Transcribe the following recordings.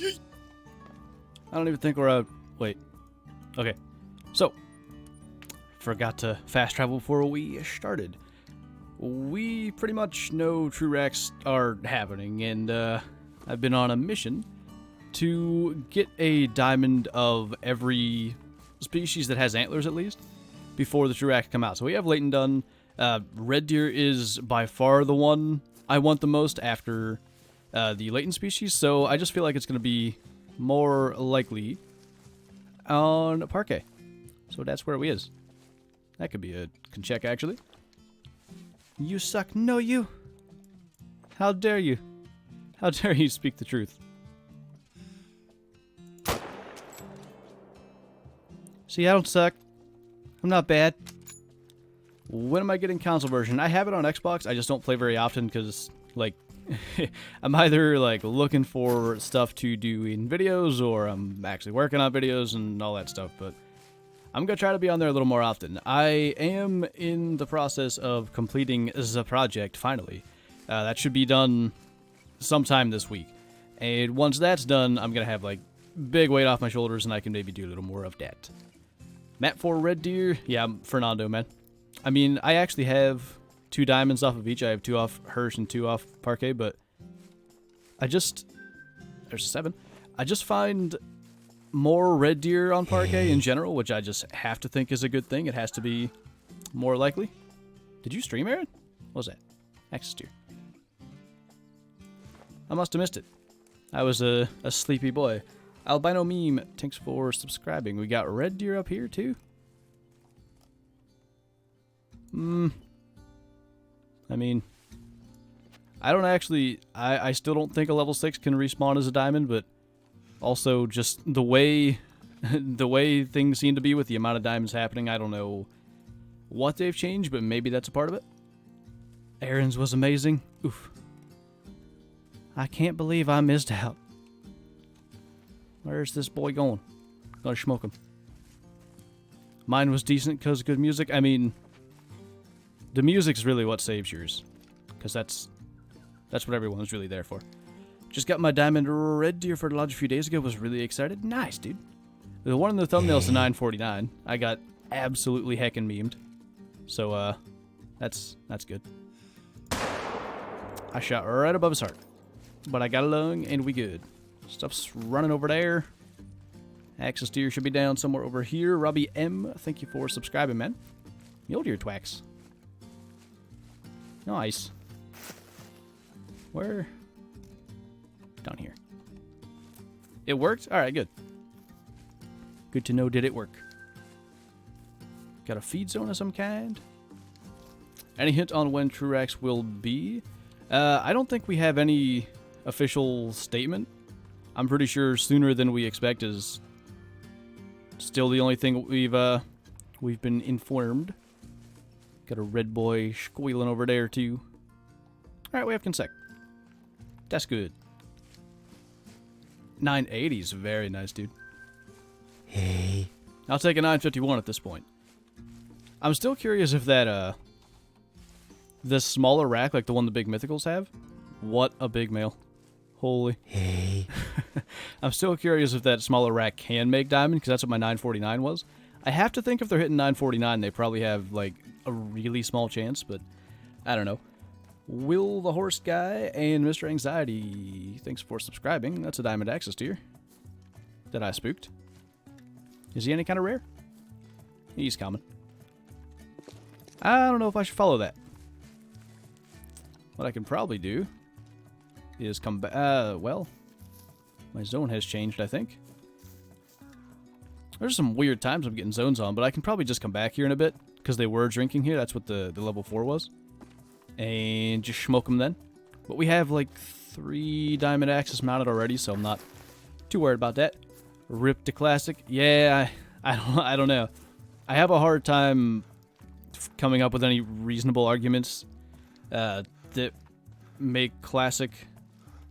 I don't even think we're wait. Okay. So, forgot to fast travel before we started. We pretty much know TrueRACS are happening, and I've been on a mission to get a diamond of every species that has antlers at least before the TrueRACS come out. So we have Leighton done. Red deer is by far the one I want the most after the Leighton species, so I just feel like it's going to be more likely on Parquet. So that's where we is. That could be a can check actually. You suck. No, you. How dare you? How dare you speak the truth? See, I don't suck. I'm not bad. When am I getting console version? I have it on Xbox. I just don't play very often because, like, I'm either, like, looking for stuff to do in videos or I'm actually working on videos and all that stuff, but I'm going to try to be on there a little more often. I am in the process of completing the project, finally. That should be done sometime this week. And once that's done, I'm going to have, like, big weight off my shoulders and I can maybe do a little more of that. Map for red deer? Yeah, I'm Fernando, man. I mean, I actually have 2 diamonds off of each. I have 2 off Hirsch and 2 off Parquet, but there's 7. I just find more red deer on Parquet in general, which I just have to think is a good thing. It has to be more likely. Did you stream, Aaron? What was that? Access deer. I must have missed it. I was a sleepy boy. Albino Meme, thanks for subscribing. We got red deer up here, too. I mean, I don't actually... I still don't think a level 6 can respawn as a diamond, but also just the way things seem to be with the amount of diamonds happening, I don't know what they've changed, but maybe that's a part of it. Aaron's was amazing. Oof. I can't believe I missed out. Where's this boy going? Gonna smoke him. Mine was decent because good music. I mean, the music's really what saves yours, because that's what everyone's really there for. Just got my diamond red deer for the lodge a few days ago. Was really excited. Nice, dude. The one in the thumbnail's a 949. I got absolutely heckin' memed. So that's good. I shot right above his heart, but I got a lung and we good. Stuff's running over there. Access deer should be down somewhere over here. Robbie M, thank you for subscribing, man. Mule deer twax. Nice. Where? Down here. It worked? Alright, good. Good to know, did it work? Got a feed zone of some kind? Any hint on when TrueRACS will be? I don't think we have any official statement. I'm pretty sure sooner than we expect is still the only thing we've been informed. Got a red boy squealing over there too. Alright, we have consec. That's good. 980 is very nice, dude. Hey. I'll take a 951 at this point. I'm still curious if that this smaller rack, like the one the big mythicals have. What a big male. Holy. Hey. I'm still curious if that smaller rack can make diamond, because that's what my 949 was. I have to think if they're hitting 949, they probably have, like, a really small chance, but I don't know. Will the Horse Guy and Mr. Anxiety, thanks for subscribing. That's a diamond access deer that I spooked. Is he any kind of rare? He's common. I don't know if I should follow that. What I can probably do is come back. Well, my zone has changed, I think. There's some weird times I'm getting zones on, but I can probably just come back here in a bit, because they were drinking here. That's what the level 4 was. And just smoke them then. But we have, like, 3 diamond axes mounted already, so I'm not too worried about that. Rip to classic. Yeah, I don't know. I have a hard time coming up with any reasonable arguments that make classic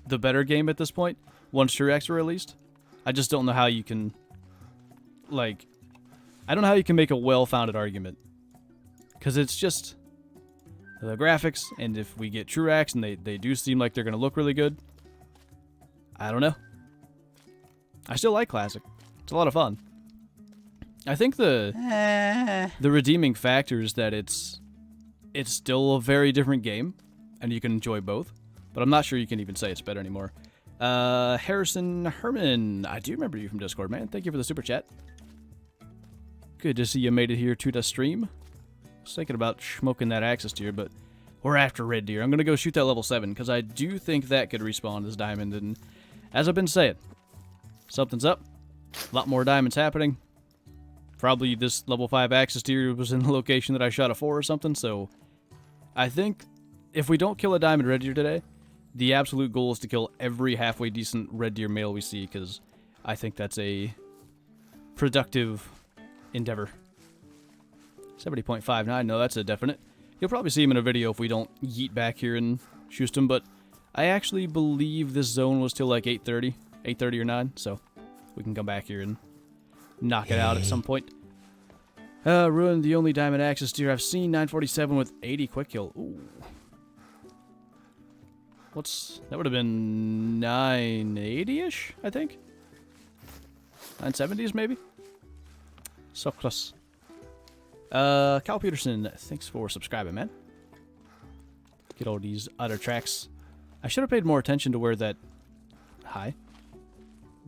the better game at this point, once TrueRACS are released. I just don't know how you can, like, I don't know how you can make a well-founded argument. Because it's just the graphics, and if we get TrueRACS and they do seem like they're going to look really good, I don't know. I still like Classic. It's a lot of fun. I think the redeeming factor is that it's still a very different game, and you can enjoy both. But I'm not sure you can even say it's better anymore. Harrison Herman, I do remember you from Discord, man. Thank you for the super chat. Good to see you made it here to the stream. I was thinking about smoking that Axis deer, but we're after red deer. I'm going to go shoot that level 7, because I do think that could respawn as diamond. And as I've been saying, something's up. A lot more diamonds happening. Probably this level 5 Axis deer was in the location that I shot a 4 or something, so I think if we don't kill a diamond red deer today, the absolute goal is to kill every halfway decent red deer male we see, because I think that's a productive endeavor. 70.59, no, that's a definite. You'll probably see him in a video if we don't yeet back here and shoot him, but I actually believe this zone was till like 8:30 or 9, so we can come back here and knock it out at some point. Ruined the only diamond Axis deer I've seen, 947 with 80 quick kill. Ooh. That would have been 980-ish, I think? 970s, maybe? So close. Kyle Peterson, thanks for subscribing, man. Get all these other tracks. I should have paid more attention to where that... Hi?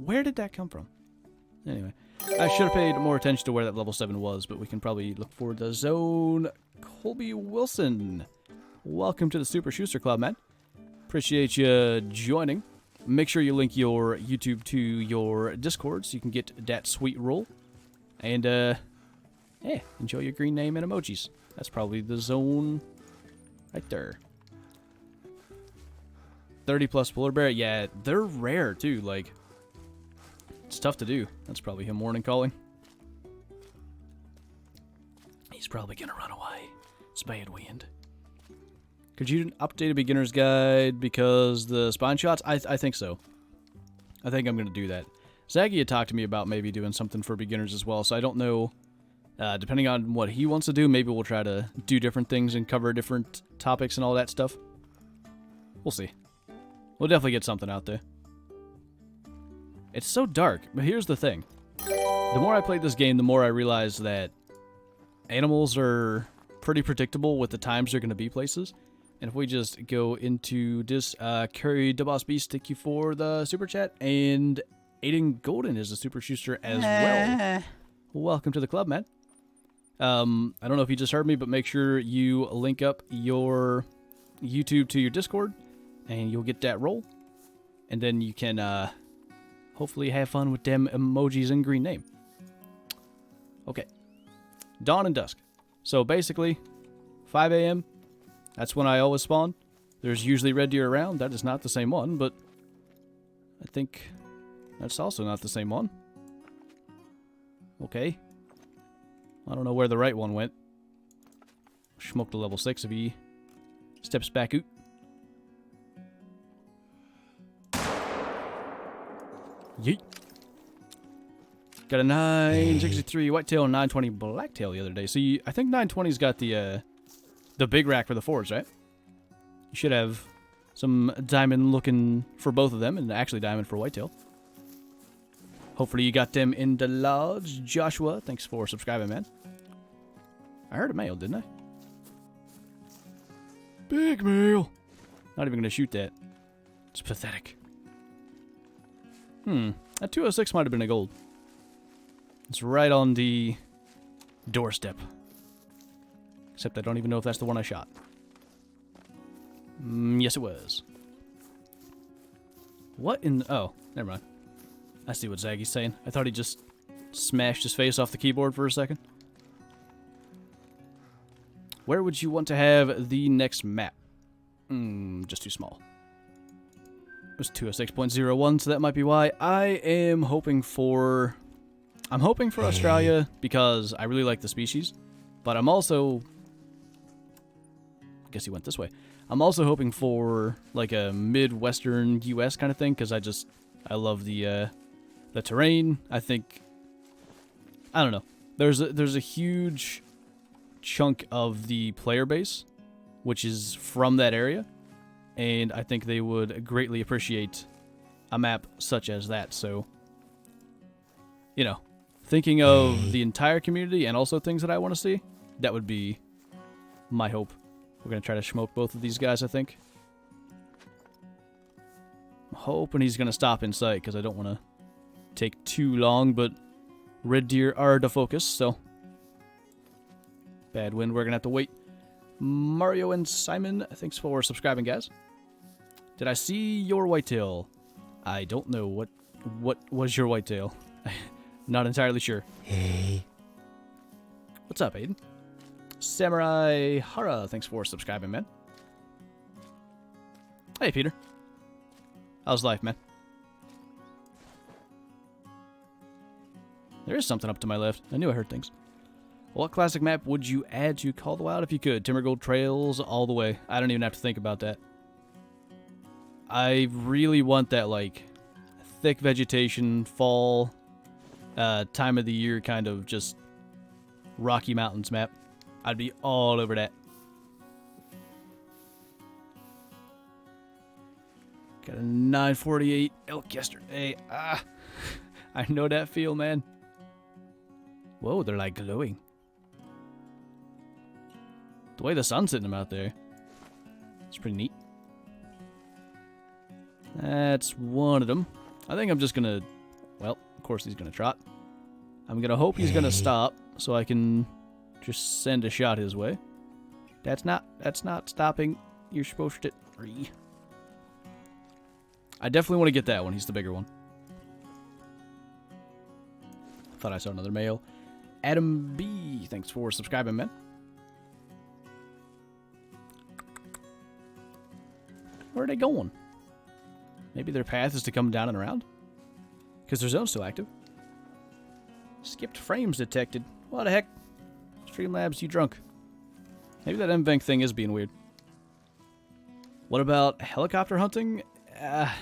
Where did that come from? Anyway, I should have paid more attention to where that level 7 was, but we can probably look for the zone. Colby Wilson, welcome to the Super Schuster Club, man. Appreciate you joining. Make sure you link your YouTube to your Discord so you can get that sweet roll. And, yeah, enjoy your green name and emojis. That's probably the zone right there. 30 plus polar bear. Yeah, they're rare, too. Like, it's tough to do. That's probably him morning calling. He's probably gonna run away. It's bad wind. Could you update a beginner's guide because the spine shots? I think so. I think I'm going to do that. Zaggy had talked to me about maybe doing something for beginners as well, so I don't know. Depending on what he wants to do, maybe we'll try to do different things and cover different topics and all that stuff. We'll see. We'll definitely get something out there. It's so dark, but here's the thing. The more I play this game, the more I realize that animals are pretty predictable with the times they're going to be places. And if we just go into this, Curry DeBoss Beast, thank you for the super chat. And Aiden Golden is a super Schuster as well. Welcome to the club, man. I don't know if you just heard me, but make sure you link up your YouTube to your Discord, and you'll get that roll. And then you can hopefully have fun with them emojis and green name. Okay. Dawn and dusk. So basically, 5 a.m., that's when I always spawn. There's usually red deer around. That is not the same one, but I think that's also not the same one. Okay. I don't know where the right one went. Smoked a level 6 if he steps back out. Yeet. Got a 963 whitetail and 920 blacktail the other day. So I think 920's got the big rack for the fours, right? You should have some diamond looking for both of them, and actually diamond for whitetail. Hopefully you got them in the lodge. Joshua, thanks for subscribing, man. I heard a male, didn't I? Big male. Not even going to shoot that. It's pathetic. That 206 might have been a gold. It's right on the doorstep. Except I don't even know if that's the one I shot. Yes, it was. What in... Oh, never mind. I see what Zaggy's saying. I thought he just smashed his face off the keyboard for a second. Where would you want to have the next map? Just too small. It was 206.01, so that might be why. I am hoping for... I'm hoping for Australia because I really like the species. But I'm also... I guess he went this way. I'm also hoping for like a Midwestern U.S. kind of thing because I love the terrain. I think... I don't know. There's a huge chunk of the player base which is from that area, and I think they would greatly appreciate a map such as that. So you know, thinking of the entire community and also things that I want to see, that would be my hope. We're going to try to smoke both of these guys, I think. I'm hoping he's going to stop in sight because I don't want to take too long, but red deer are the focus, so bad wind, we're going to have to wait. Mario and Simon, thanks for subscribing, guys. Did I see your whitetail? I don't know. What was your whitetail? Not entirely sure. Hey. What's up, Aiden? Samurai Hara, thanks for subscribing, man. Hey, Peter. How's life, man? There is something up to my left. I knew I heard things. What classic map would you add to Call the Wild if you could? Timbergold Trails all the way. I don't even have to think about that. I really want that, like, thick vegetation, fall, time of the year kind of just Rocky Mountains map. I'd be all over that. Got a 948 elk yesterday. Ah, I know that feel, man. Whoa, they're like glowing. The way the sun's hitting them out there, it's pretty neat. That's one of them. I think I'm just gonna, well, of course he's gonna trot. I'm gonna hope he's gonna stop so I can just send a shot his way. That's not stopping. You're supposed to. I definitely want to get that one. He's the bigger one. Thought I saw another male. Adam B, thanks for subscribing, man. Where are they going? Maybe their path is to come down and around? Because their zone's still active. Skipped frames detected. What the heck? Streamlabs, you drunk. Maybe that MVenk thing is being weird. What about helicopter hunting? I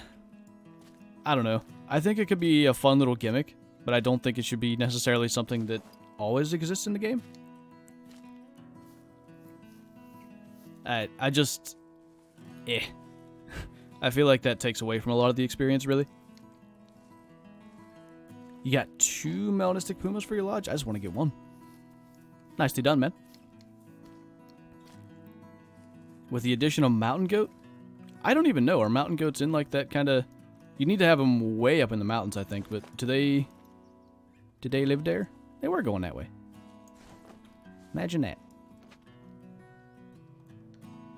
don't know. I think it could be a fun little gimmick, but I don't think it should be necessarily something that always exists in the game. I just... I feel like that takes away from a lot of the experience, really. You got 2 melanistic pumas for your lodge? I just want to get one. Nicely done, man. With the addition of mountain goat? I don't even know. Are mountain goats in like that kind of... You need to have them way up in the mountains, I think. But do they... Did they live there? They were going that way. Imagine that.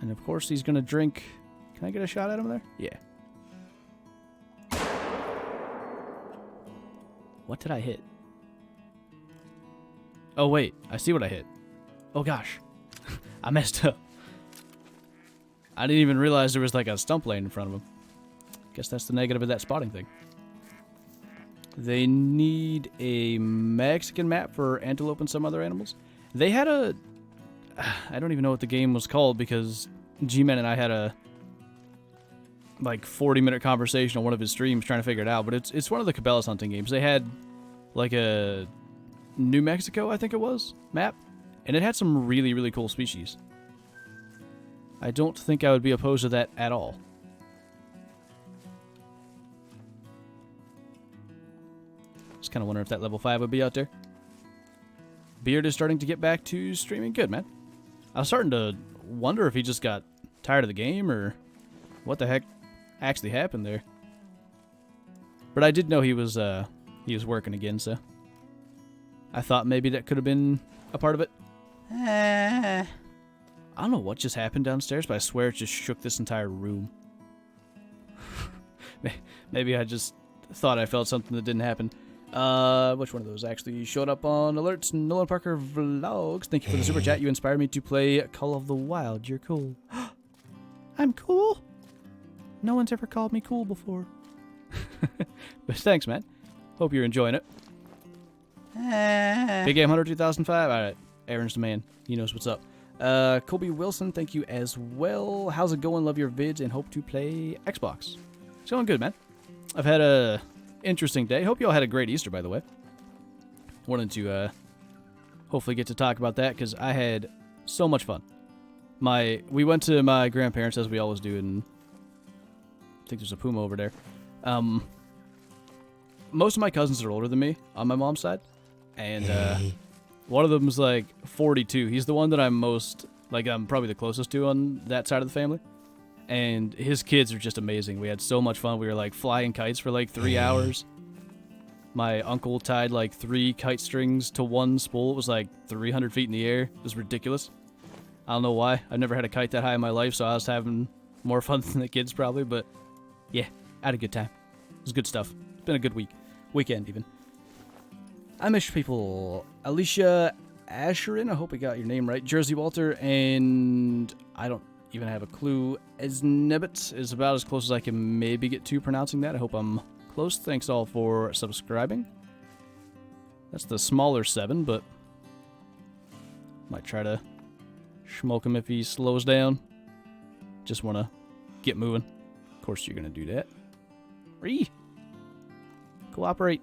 And of course he's going to drink... Can I get a shot at him there? Yeah. What did I hit? Oh, wait. I see what I hit. Oh, gosh. I messed up. I didn't even realize there was like a stump laying in front of him. Guess that's the negative of that spotting thing. They need a Mexican map for antelope and some other animals. They had a... I don't even know what the game was called because G-Man and I had a... like 40-minute conversation on one of his streams trying to figure it out, but it's one of the Cabela's hunting games. They had like a New Mexico, I think it was, map, and it had some really, really cool species. I don't think I would be opposed to that at all. Just kind of wondering if that level 5 would be out there. Beard is starting to get back to streaming. Good, man. I was starting to wonder if he just got tired of the game or what the heck actually happened there. But I did know he was working again, so I thought maybe that could have been a part of it. I don't know what just happened downstairs, but I swear it just shook this entire room. Maybe I just thought I felt something that didn't happen. Which one of those actually showed up on alerts? Nolan Parker Vlogs. Thank you for the super chat. You inspired me to play Call of the Wild. You're cool. I'm cool? No one's ever called me cool before. But thanks, man. Hope you're enjoying it. Big Game Hunter 2005. Alright. Aaron's the man. He knows what's up. Colby Wilson, thank you as well. How's it going? Love your vids and hope to play Xbox. It's going good, man. I've had a interesting day. Hope you all had a great Easter, by the way. Wanted to hopefully get to talk about that because I had so much fun. We went to my grandparents, as we always do, and I think there's a puma over there. most of my cousins are older than me on my mom's side. And one of them's like 42. He's the one that I'm most, like, I'm probably the closest to on that side of the family. And his kids are just amazing. We had so much fun. We were like flying kites for like 3 hours. My uncle tied like 3 kite strings to one spool. It was like 300 feet in the air. It was ridiculous. I don't know why. I've never had a kite that high in my life, so I was having more fun than the kids probably. But yeah, I had a good time. It was good stuff. It's been a good weekend even. I miss people. Alicia Asherin, I hope I got your name right. Jersey Walter, and I don't even have a clue. Esnebit is about as close as I can maybe get to pronouncing that. I hope I'm close. Thanks all for subscribing. That's the smaller 7, but might try to smoke him if he slows down. Just want to get moving. Of course you're going to do that. Cooperate.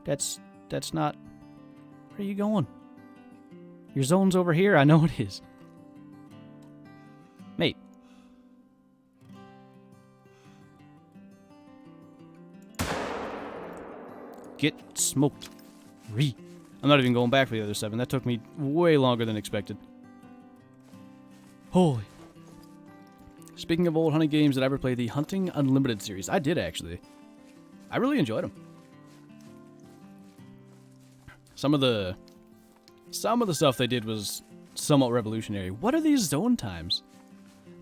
That's not... Where are you going? Your zone's over here. I know it is. Mate. Get smoked. I'm not even going back for the other 7. That took me way longer than expected. Holy. Speaking of old hunting games, did I ever play the Hunting Unlimited series? I did, actually. I really enjoyed them. Some of the stuff they did was somewhat revolutionary. What are these zone times?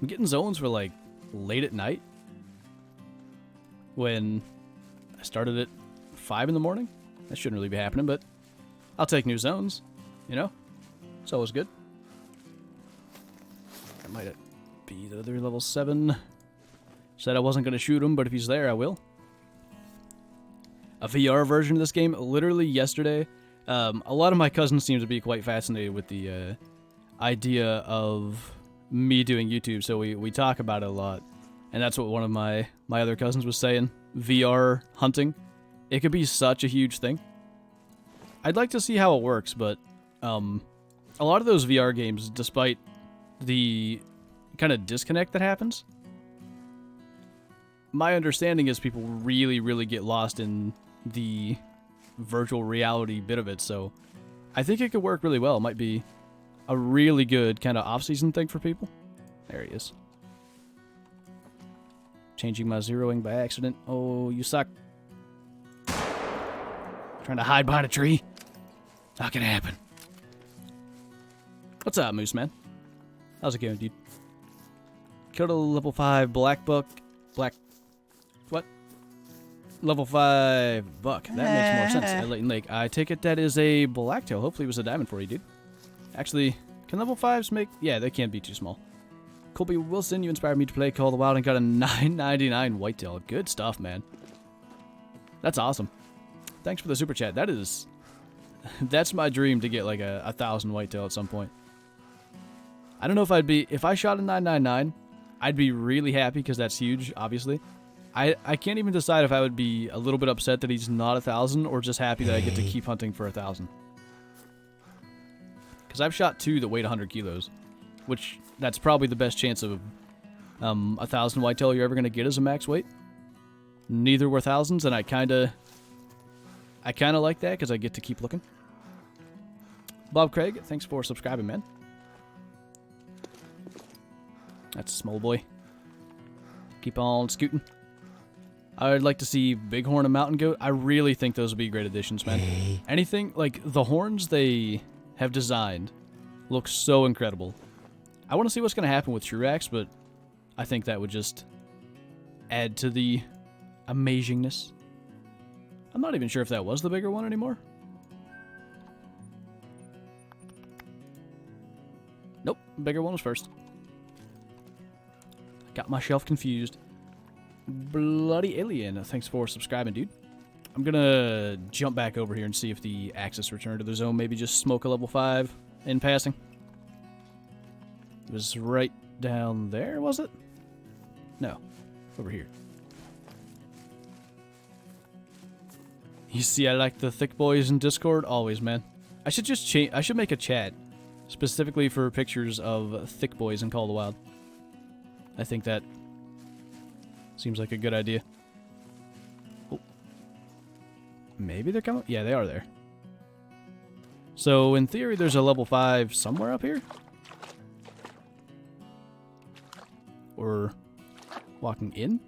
I'm getting zones for like late at night. When I started at 5 in the morning. That shouldn't really be happening, but I'll take new zones. You know? It's always good. That might be the other level 7. Said I wasn't going to shoot him, but if he's there, I will. A VR version of this game, literally yesterday. A lot of my cousins seem to be quite fascinated with the idea of me doing YouTube, so we talk about it a lot. And that's what one of my other cousins was saying. VR hunting. It could be such a huge thing. I'd like to see how it works, but a lot of those VR games, despite the kind of disconnect that happens, my understanding is people really, really get lost in the virtual reality bit of it, so I think it could work really well. It might be a really good kind of off-season thing for people. There he is. Changing my zeroing by accident. Oh, you suck. Trying to hide behind a tree. Not gonna happen. What's up, Moose Man? How's it going, dude? Killed a level 5 black buck. What? Level 5 buck. That makes more sense. At Leighton Lake. I take it that is a blacktail. Hopefully it was a diamond for you, dude. Actually, can level 5s make... Yeah, they can't be too small. Colby Wilson, you inspired me to play Call of the Wild and got a 9.99 whitetail. Good stuff, man. That's awesome. Thanks for the super chat. That is... That's my dream, to get like a 1,000 whitetail at some point. I don't know if I'd be... If I shot a 9.99, I'd be really happy because that's huge, obviously. I can't even decide if I would be a little bit upset that he's not 1,000 or just happy that I get to keep hunting for 1,000. Because I've shot 2 that weighed 100 kilos, which that's probably the best chance of 1,000 whitetail you're ever going to get as a max weight. Neither were 1,000s, and I kind of like that because I get to keep looking. Bob Craig, thanks for subscribing, man. That's a small boy. Keep on scooting. I'd like to see Bighorn and Mountain Goat. I really think those would be great additions, man. Anything, like, the horns they have designed look so incredible. I want to see what's going to happen with TruRACS, but I think that would just add to the amazingness. I'm not even sure if that was the bigger one anymore. Nope, bigger one was first. Got myself confused. Bloody Alien, thanks for subscribing, dude. I'm gonna jump back over here and see if the Axis returned to the zone. Maybe just smoke a level 5 in passing. It was right down there, was it? No, over here. You see, I like the thick boys in Discord always, man. I should just change. I should make a chat specifically for pictures of thick boys in Call of the Wild. I think that seems like a good idea. Maybe they're coming? Yeah, they are there. So, in theory, there's a level 5 somewhere up here? Or walking in?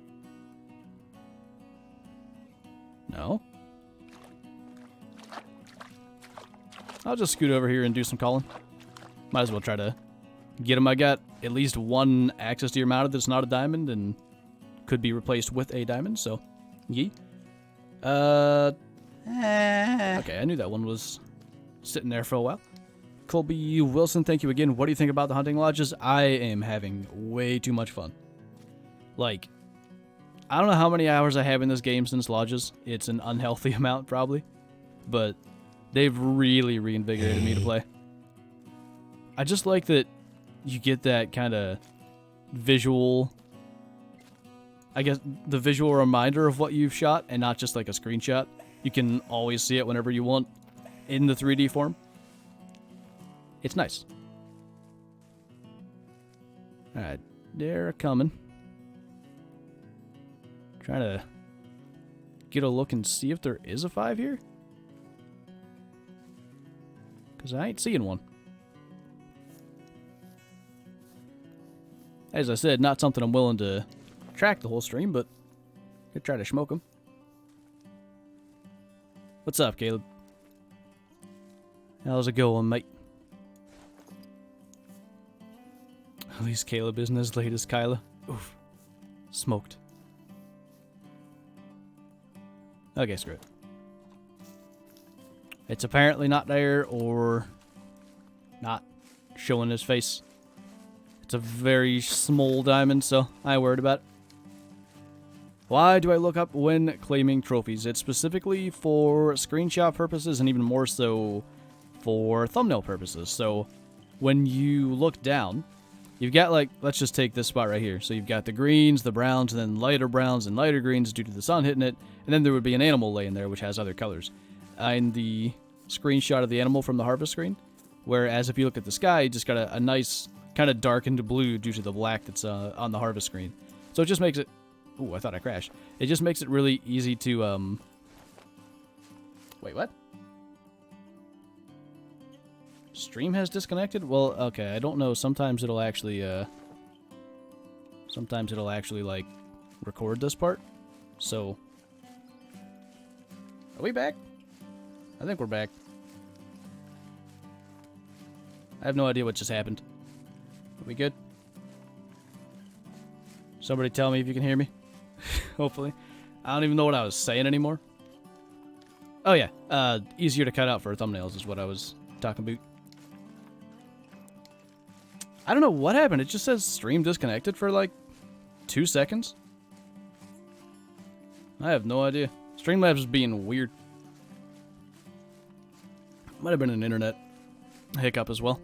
No. I'll just scoot over here and do some calling. Might as well try to get him. I got at least one access to your mounted that's not a diamond and could be replaced with a diamond, so yee. Okay, I knew that one was sitting there for a while. Colby Wilson, thank you again. What do you think about the hunting lodges? I am having way too much fun. Like, I don't know how many hours I have in this game since lodges. It's an unhealthy amount, probably. But they've really reinvigorated me to play. I just like that you get that kind of visual, I guess, the visual reminder of what you've shot and not just like a screenshot. You can always see it whenever you want in the 3D form. It's nice. Alright, they're coming. Trying to get a look and see if there is a 5 here. Because I ain't seeing one. As I said, not something I'm willing to track the whole stream, but could try to smoke them. What's up, Caleb? How's it going, mate? At least Caleb isn't as late as Kyla. Oof. Smoked. Okay, screw it. It's apparently not there or not showing his face. It's a very small diamond, so I ain't worried about it. Why do I look up when claiming trophies? It's specifically for screenshot purposes and even more so for thumbnail purposes. So when you look down, you've got, like, let's just take this spot right here. So you've got the greens, the browns, and then lighter browns and lighter greens due to the sun hitting it. And then there would be an animal laying there which has other colors. In the screenshot of the animal from the harvest screen. Whereas if you look at the sky, you just got a nice kind of darkened blue due to the black that's on the harvest screen. So it just makes it... Ooh, I thought I crashed. It just makes it really easy to... Wait, what? Stream has disconnected? Well, okay, I don't know. Sometimes it'll actually, like, record this part. So... Are we back? I think we're back. I have no idea what just happened. Are we good? Somebody tell me if you can hear me. Hopefully. I don't even know what I was saying anymore. Oh yeah, easier to cut out for thumbnails is what I was talking about. I don't know what happened. It just says stream disconnected for like 2 seconds. I have no idea. Streamlabs is being weird. Might have been an internet hiccup as well.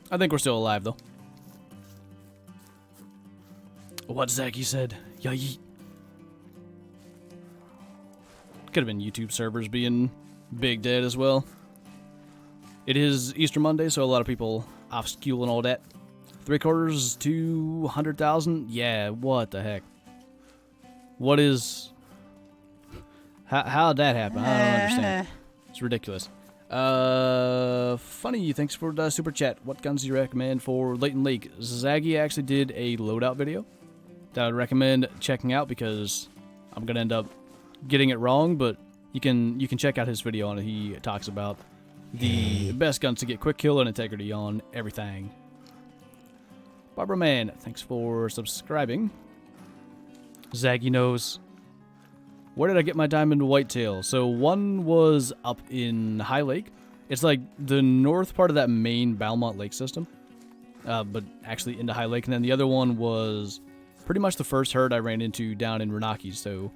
I think we're still alive though. What Zachy said. Yay. Could have been YouTube servers being big dead as well. It is Easter Monday, so a lot of people off school and all that. 3/4 to 100,000? Yeah, what the heck? What is... How'd that happen? I don't understand. It's ridiculous. Funny, thanks for the super chat. What guns do you recommend for Leighton Lake? Zaggy actually did a loadout video that I would recommend checking out because I'm gonna end up getting it wrong, but you can check out his video on it. He talks about the best guns to get quick kill and integrity on everything. Barbara Man, thanks for subscribing. Zaggy knows. Where did I get my diamond whitetail? So one was up in High Lake. It's like the north part of that main Balmont Lake system, but actually into High Lake. And then the other one was pretty much the first herd I ran into down in Renaki. So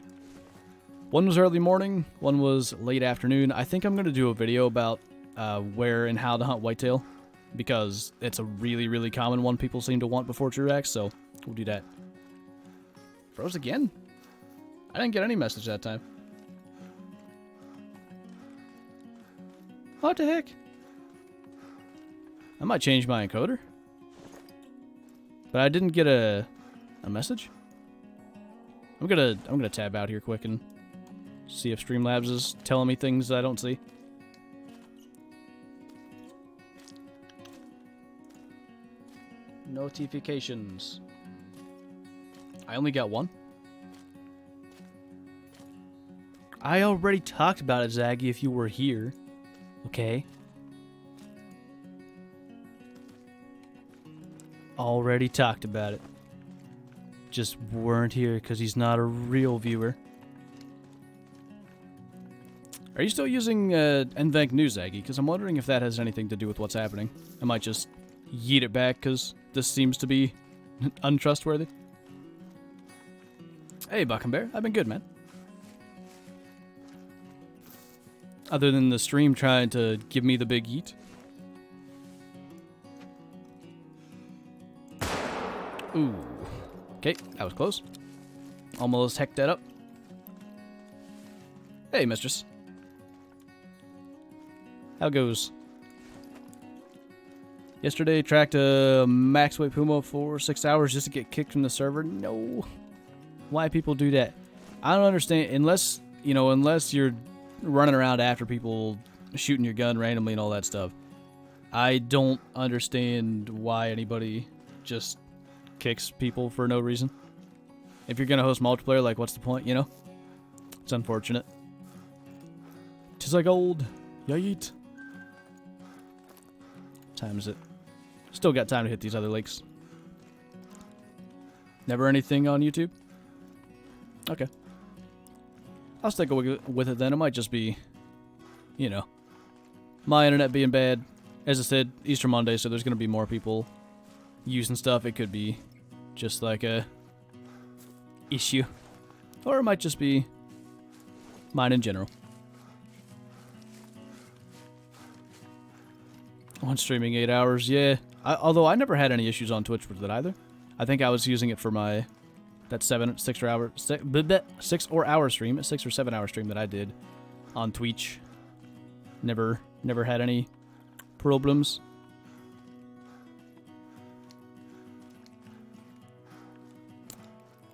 one was early morning, one was late afternoon. I think I'm going to do a video about where and how to hunt whitetail because it's a really, really common one people seem to want before TrueRACS. So we'll do that. Froze again? I didn't get any message that time. What the heck? I might change my encoder. But I didn't get a message. I'm gonna tab out here quick and See if Streamlabs is telling me things I don't see. Notifications. I only got one. I already talked about it, Zaggy, if you were here. Okay. Already talked about it. Just weren't here because he's not a real viewer. Are you still using NVANC News, Zaggy? Because I'm wondering if that has anything to do with what's happening. I might just yeet it back because this seems to be untrustworthy. Hey, Bbuttonbran. I've been good, man. Other than the stream trying to give me the big yeet. Ooh. Okay, that was close. Almost hecked that up. Hey, mistress. How goes? Yesterday, tracked a Maxwell Puma for 6 hours just to get kicked from the server. No. Why people do that? I don't understand. Unless, you know, unless you're running around after people, shooting your gun randomly and all that stuff. I don't understand why anybody just kicks people for no reason. If you're gonna host multiplayer, like, what's the point, you know? It's unfortunate. Tis like old. Yeet. Time is it? Still got time to hit these other lakes. Never anything on YouTube? Okay. I'll stick with it then. It might just be, you know, my internet being bad. As I said, Easter Monday, so there's going to be more people using stuff. It could be just like a issue. Or it might just be mine in general. On streaming 8 hours, yeah. Although I never had any issues on Twitch with it either. I think I was using it for my that 6 or 7 hour stream that I did on Twitch. Never had any problems.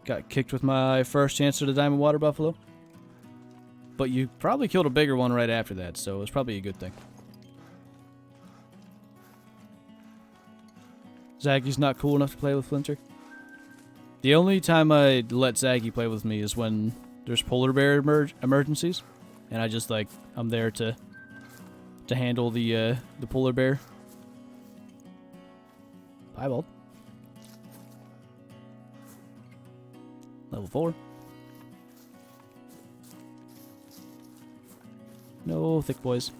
Got kicked with my first chance at a diamond water buffalo. But you probably killed a bigger one right after that, so it was probably a good thing. Zaggy's not cool enough to play with Flinter. The only time I let Zaggy play with me is when there's polar bear emergencies, and I just like I'm there to handle the polar bear. Piebald. Level 4. No thick boys.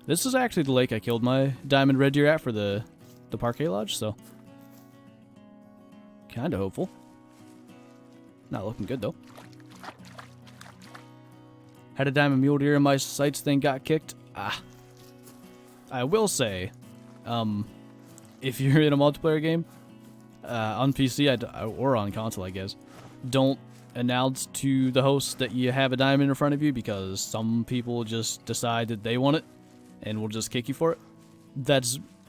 This is actually the lake I killed my diamond red deer at for the Parquet Lodge, so kinda hopeful. Not looking good though. Had a diamond mule deer in my sights, then got kicked. I will say, if you're in a multiplayer game on PC or on console, I guess, don't announce to the host that you have a diamond in front of you, because some people just decide that they want it and will just kick you for it.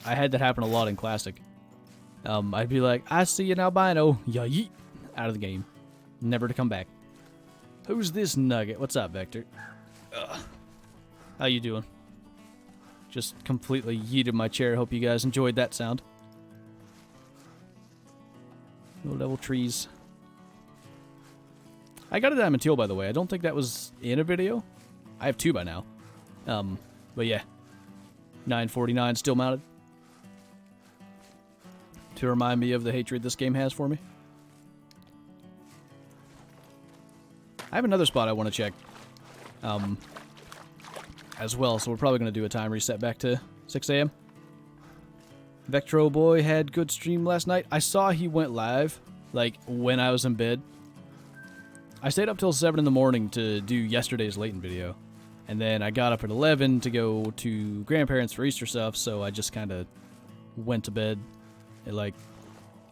I had that happen a lot in Classic. I'd be like, I see an albino, yeet, out of the game. Never to come back. Who's this nugget? What's up, Vector? How you doing? Just completely yeeted my chair. Hope you guys enjoyed that sound. No level trees. I got a diamond teal, by the way. I don't think that was in a video. I have 2 by now. But yeah. 949 still mounted. To remind me of the hatred this game has for me. I have another spot I want to check. As well, so we're probably going to do a time reset back to 6 a.m. Vectro Boy had good stream last night. I saw he went live, like, when I was in bed. I stayed up till 7 in the morning to do yesterday's Leighton video. And then I got up at 11 to go to grandparents for Easter stuff, so I just kind of went to bed at like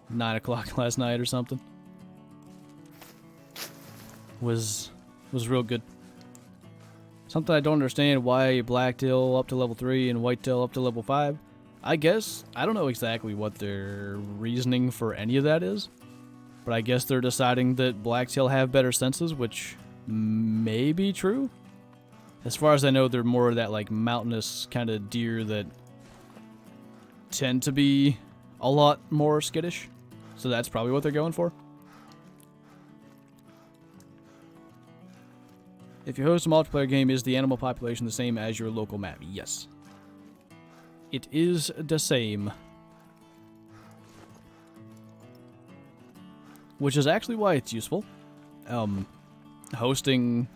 9 o'clock last night or something. Was real good. Something I don't understand, why Blacktail up to level 3 and Whitetail up to level 5. I guess, I don't know exactly what their reasoning for any of that is. But I guess they're deciding that Blacktail have better senses, which may be true. As far as I know, they're more of that like mountainous kind of deer that tend to be a lot more skittish. So that's probably what they're going for. If you host a multiplayer game, is the animal population the same as your local map? Yes. It is the same. Which is actually why it's useful. Hosting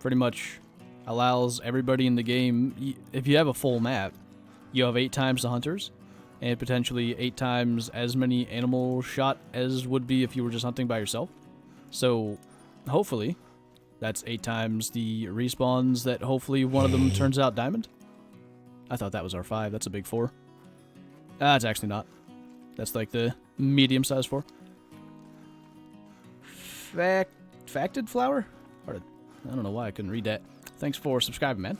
pretty much allows everybody in the game, if you have a full map, you have 8 times the hunters, and potentially 8 times as many animals shot as would be if you were just hunting by yourself. So, hopefully, that's 8 times the respawns that hopefully one of them turns out diamond. I thought that was R5, that's a big 4. It's actually not. That's like the medium-sized 4. Facted flower? I don't know why I couldn't read that. Thanks for subscribing, man.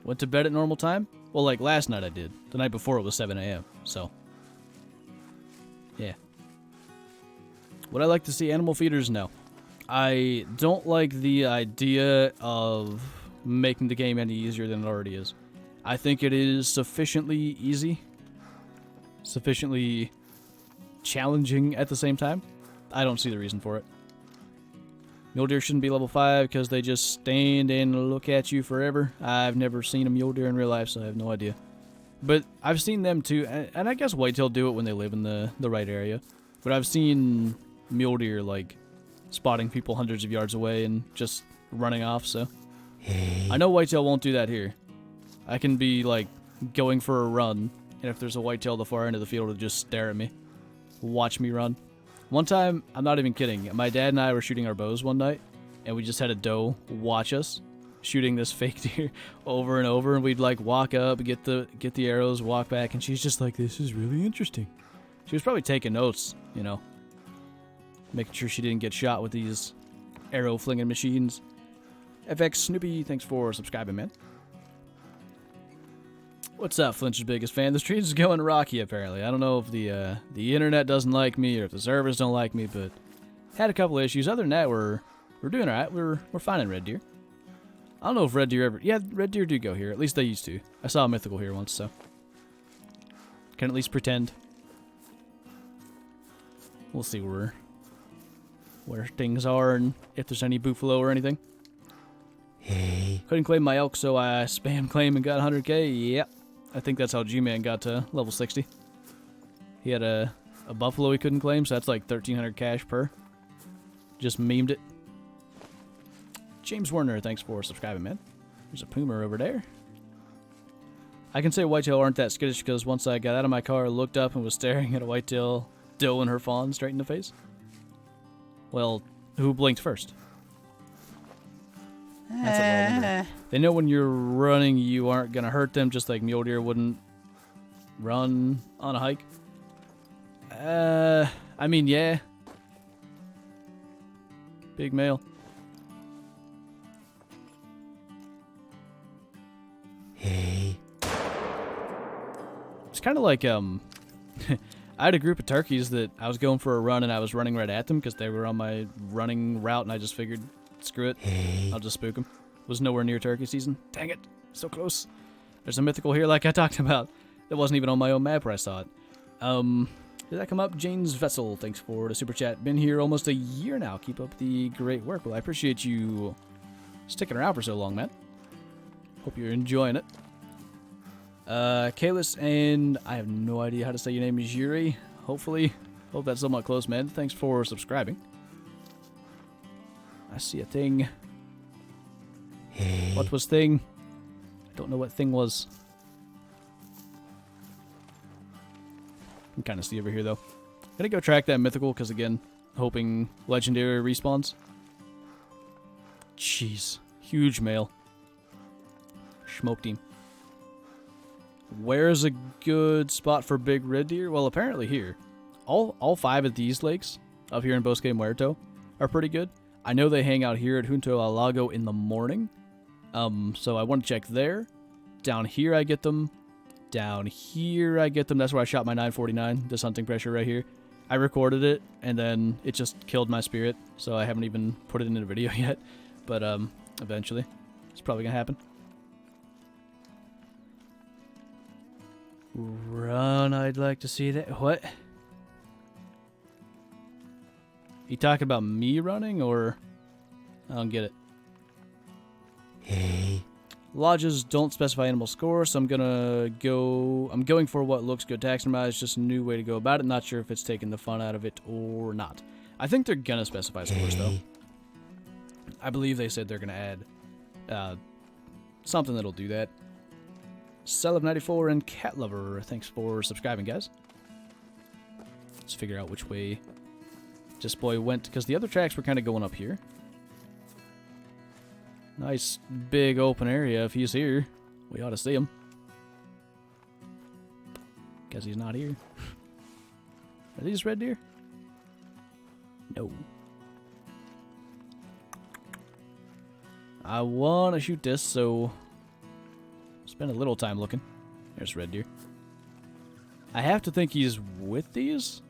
Went to bed at normal time? Well, like last night I did. The night before it was 7 a.m. So, yeah. Would I like to see animal feeders? No. I don't like the idea of making the game any easier than it already is. I think it is sufficiently easy. Sufficiently challenging at the same time. I don't see the reason for it. Mule deer shouldn't be level 5 because they just stand and look at you forever. I've never seen a mule deer in real life, so I have no idea. But I've seen them too, and I guess whitetail do it when they live in the right area. But I've seen mule deer like spotting people hundreds of yards away and just running off, so. I know whitetail won't do that here. I can be like going for a run, and if there's a whitetail at the far end of the field, it'll just stare at me. Watch me run. One time, I'm not even kidding, my dad and I were shooting our bows one night, and we just had a doe watch us shooting this fake deer over and over, and we'd like walk up, get the arrows, walk back, and she's just like, this is really interesting. She was probably taking notes, you know, making sure she didn't get shot with these arrow flinging machines. FX Snoopy, thanks for subscribing, man. What's up, Flinter's biggest fan? The streets is going rocky, apparently. I don't know if the internet doesn't like me or if the servers don't like me, but had a couple issues. Other than that, we're doing alright. We're fine in red deer. I don't know if red deer ever... Yeah, red deer do go here. At least they used to. I saw a mythical here once, so... Can at least pretend. We'll see where things are and if there's any buffalo or anything. Hey. Couldn't claim my elk, so I spam claim and got 100k. Yep. I think that's how G-Man got to level 60. He had a buffalo he couldn't claim, so that's like 1,300 cash per. Just memed it. James Werner, thanks for subscribing, man. There's a puma over there. I can say whitetail aren't that skittish because once I got out of my car, looked up and was staring at a whitetail doe and her fawn straight in the face. Well, who blinked first? That's a little weird. They know when you're running you aren't going to hurt them, just like mule deer wouldn't run on a hike. I mean, yeah. Big male. Hey. It's kind of like, I had a group of turkeys that I was going for a run and I was running right at them because they were on my running route and I just figured, screw it, I'll just spook them. Was nowhere near turkey season. Dang it, so close. There's a mythical here like I talked about. That wasn't even on my own map where I saw it. Did that come up? Jane's Vessel, thanks for the super chat. Been here almost a year now. Keep up the great work. Well, I appreciate you sticking around for so long, man. Hope you're enjoying it. Kalius, and I have no idea how to say your name is Yuri. Hopefully. Hope that's somewhat close, man. Thanks for subscribing. I see a thing. Hey. What was thing? I don't know what thing was. I can kind of see over here, though. Gonna go track that mythical, because again, hoping legendary respawns. Jeez. Huge male. Smoked him. Where's a good spot for big red deer? Well, apparently here. All 5 of these lakes up here in Bosque Muerto are pretty good. I know they hang out here at Junto al Lago in the morning. So I want to check there. Down here I get them. Down here I get them. That's where I shot my 949. This hunting pressure right here. I recorded it, and then it just killed my spirit, so I haven't even put it in a video yet. But, eventually. It's probably gonna happen. Run, I'd like to see that. What? You talking about me running, or... I don't get it. Hey. Lodges don't specify animal score, so I'm going for what looks good taxonomized, just a new way to go about it. Not sure if it's taking the fun out of it or not. I think they're gonna specify scores, though. I believe they said they're gonna add something that'll do that. Cell of94 and Cat Lover, thanks for subscribing, guys. Let's figure out which way this boy went, because the other tracks were kind of going up here. Nice big open area. If he's here, we ought to see him. Guess he's not here. Are these red deer? No. I want to shoot this, so spend a little time looking. There's red deer. I have to think he's with these.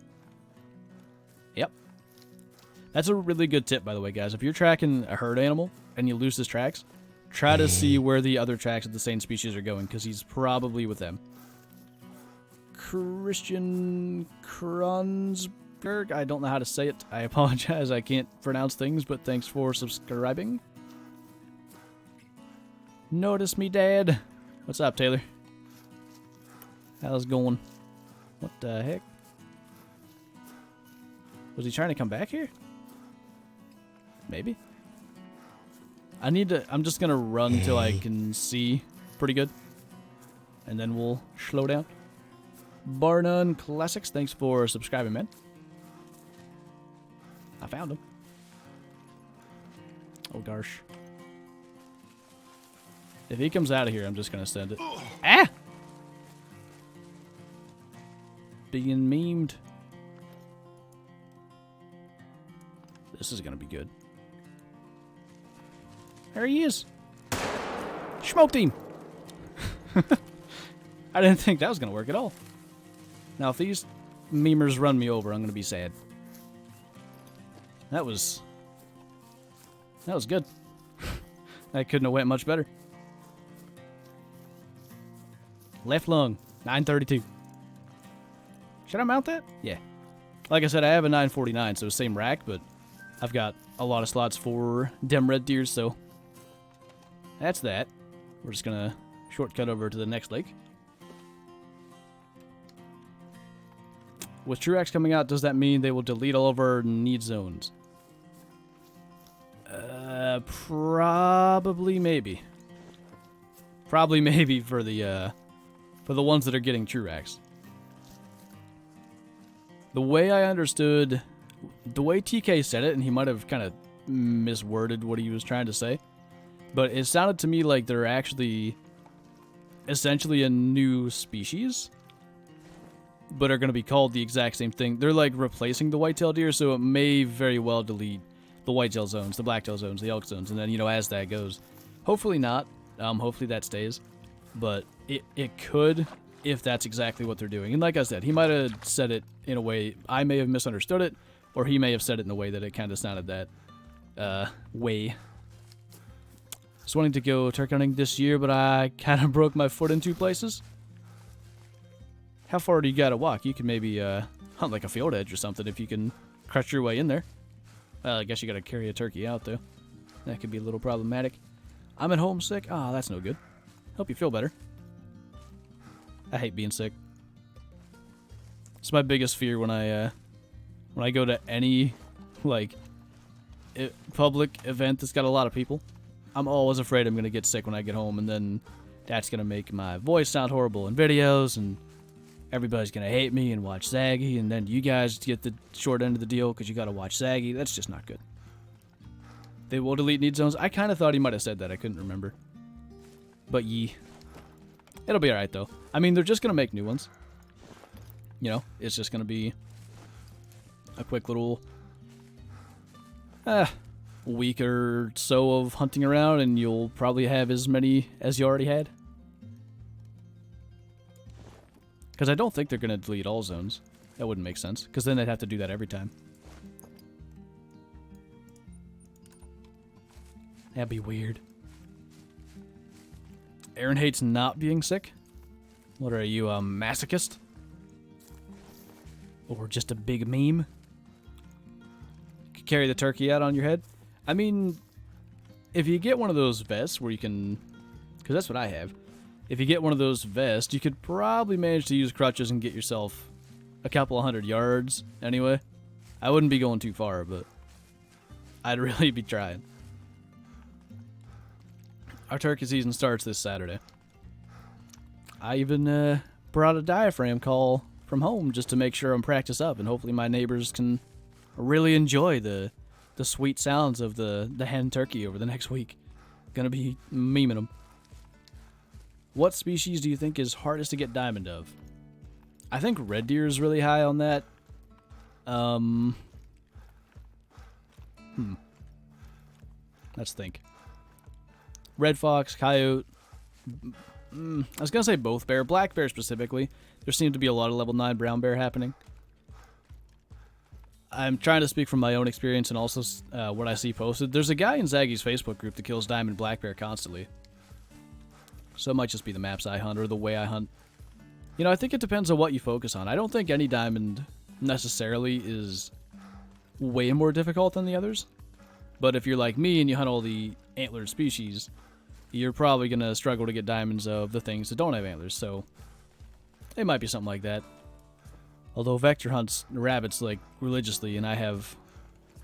Yep. That's a really good tip, by the way, guys. If you're tracking a herd animal and you lose his tracks, try to see where the other tracks of the same species are going, because he's probably with them. Christian Kronsberg, I don't know how to say it. I apologize, I can't pronounce things, but thanks for subscribing. Notice me, Dad. What's up, Taylor? How's it going? What the heck? Was he trying to come back here? Maybe. I'm just gonna run till I can see pretty good. And then we'll slow down. Bar None Classics, thanks for subscribing, man. I found him. Oh gosh. If he comes out of here, I'm just gonna send it. Ah! Being memed. This is gonna be good. There he is. Smoked him. I didn't think that was gonna work at all. Now, if these memers run me over, I'm gonna be sad. That was good. That couldn't have went much better. Left lung, 932. Should I mount that? Yeah. Like I said, I have a 949, so same rack, but I've got a lot of slots for dem red deers, so that's that. We're just gonna shortcut over to the next lake. With TrueRACS coming out, does that mean they will delete all of our need zones? Probably maybe. Probably maybe for the ones that are getting TrueRACS. The way I understood, the way TK said it, and he might have kind of misworded what he was trying to say, but it sounded to me like they're actually essentially a new species, but are going to be called the exact same thing. They're like replacing the whitetail deer, so it may very well delete the whitetail zones, the blacktail zones, the elk zones, and then, you know, as that goes. Hopefully not. Hopefully that stays. But it could, if that's exactly what they're doing. And like I said, he might have said it in a way, I may have misunderstood it, or he may have said it in a way that it kind of sounded that way. I was wanting to go turkey hunting this year, but I kind of broke my foot in 2 places. How far do you gotta walk? You can maybe hunt like a field edge or something if you can crutch your way in there. I guess you gotta carry a turkey out, though. That could be a little problematic. I'm at home sick? Ah, that's no good. Hope you feel better. I hate being sick. It's my biggest fear when I go to any, like, public event that's got a lot of people. I'm always afraid I'm going to get sick when I get home, and then that's going to make my voice sound horrible in videos, and everybody's going to hate me and watch Zaggy, and then you guys get the short end of the deal because you got to watch Zaggy. That's just not good. They will delete need zones. I kind of thought he might have said that. I couldn't remember. But it'll be alright, though. I mean, they're just going to make new ones. You know, it's just going to be a quick little week or so of hunting around, and you'll probably have as many as you already had. Because I don't think they're going to delete all zones. That wouldn't make sense, because then they'd have to do that every time. That'd be weird. Aaron hates not being sick. What are you, a masochist? Or just a big meme? You could carry the turkey out on your head? I mean, if you get one of those vests where you can... Because that's what I have. If you get one of those vests, you could probably manage to use crutches and get yourself a couple of 100 yards anyway. I wouldn't be going too far, but I'd really be trying. Our turkey season starts this Saturday. I even brought a diaphragm call from home just to make sure I'm practiced up, and hopefully my neighbors can really enjoy the sweet sounds of the hen turkey over the next week. Gonna be memeing them. What species do you think is hardest to get diamond of? I think red deer is really high on that. Let's think. Red fox, coyote. I was gonna say both bear. Black bear specifically. There seemed to be a lot of level 9 brown bear happening. I'm trying to speak from my own experience and also what I see posted. There's a guy in Zaggy's Facebook group that kills diamond black bear constantly. So it might just be the maps I hunt or the way I hunt. You know, I think it depends on what you focus on. I don't think any diamond necessarily is way more difficult than the others. But if you're like me and you hunt all the antlered species, you're probably going to struggle to get diamonds of the things that don't have antlers. So it might be something like that. Although Vector hunts rabbits like religiously, and I have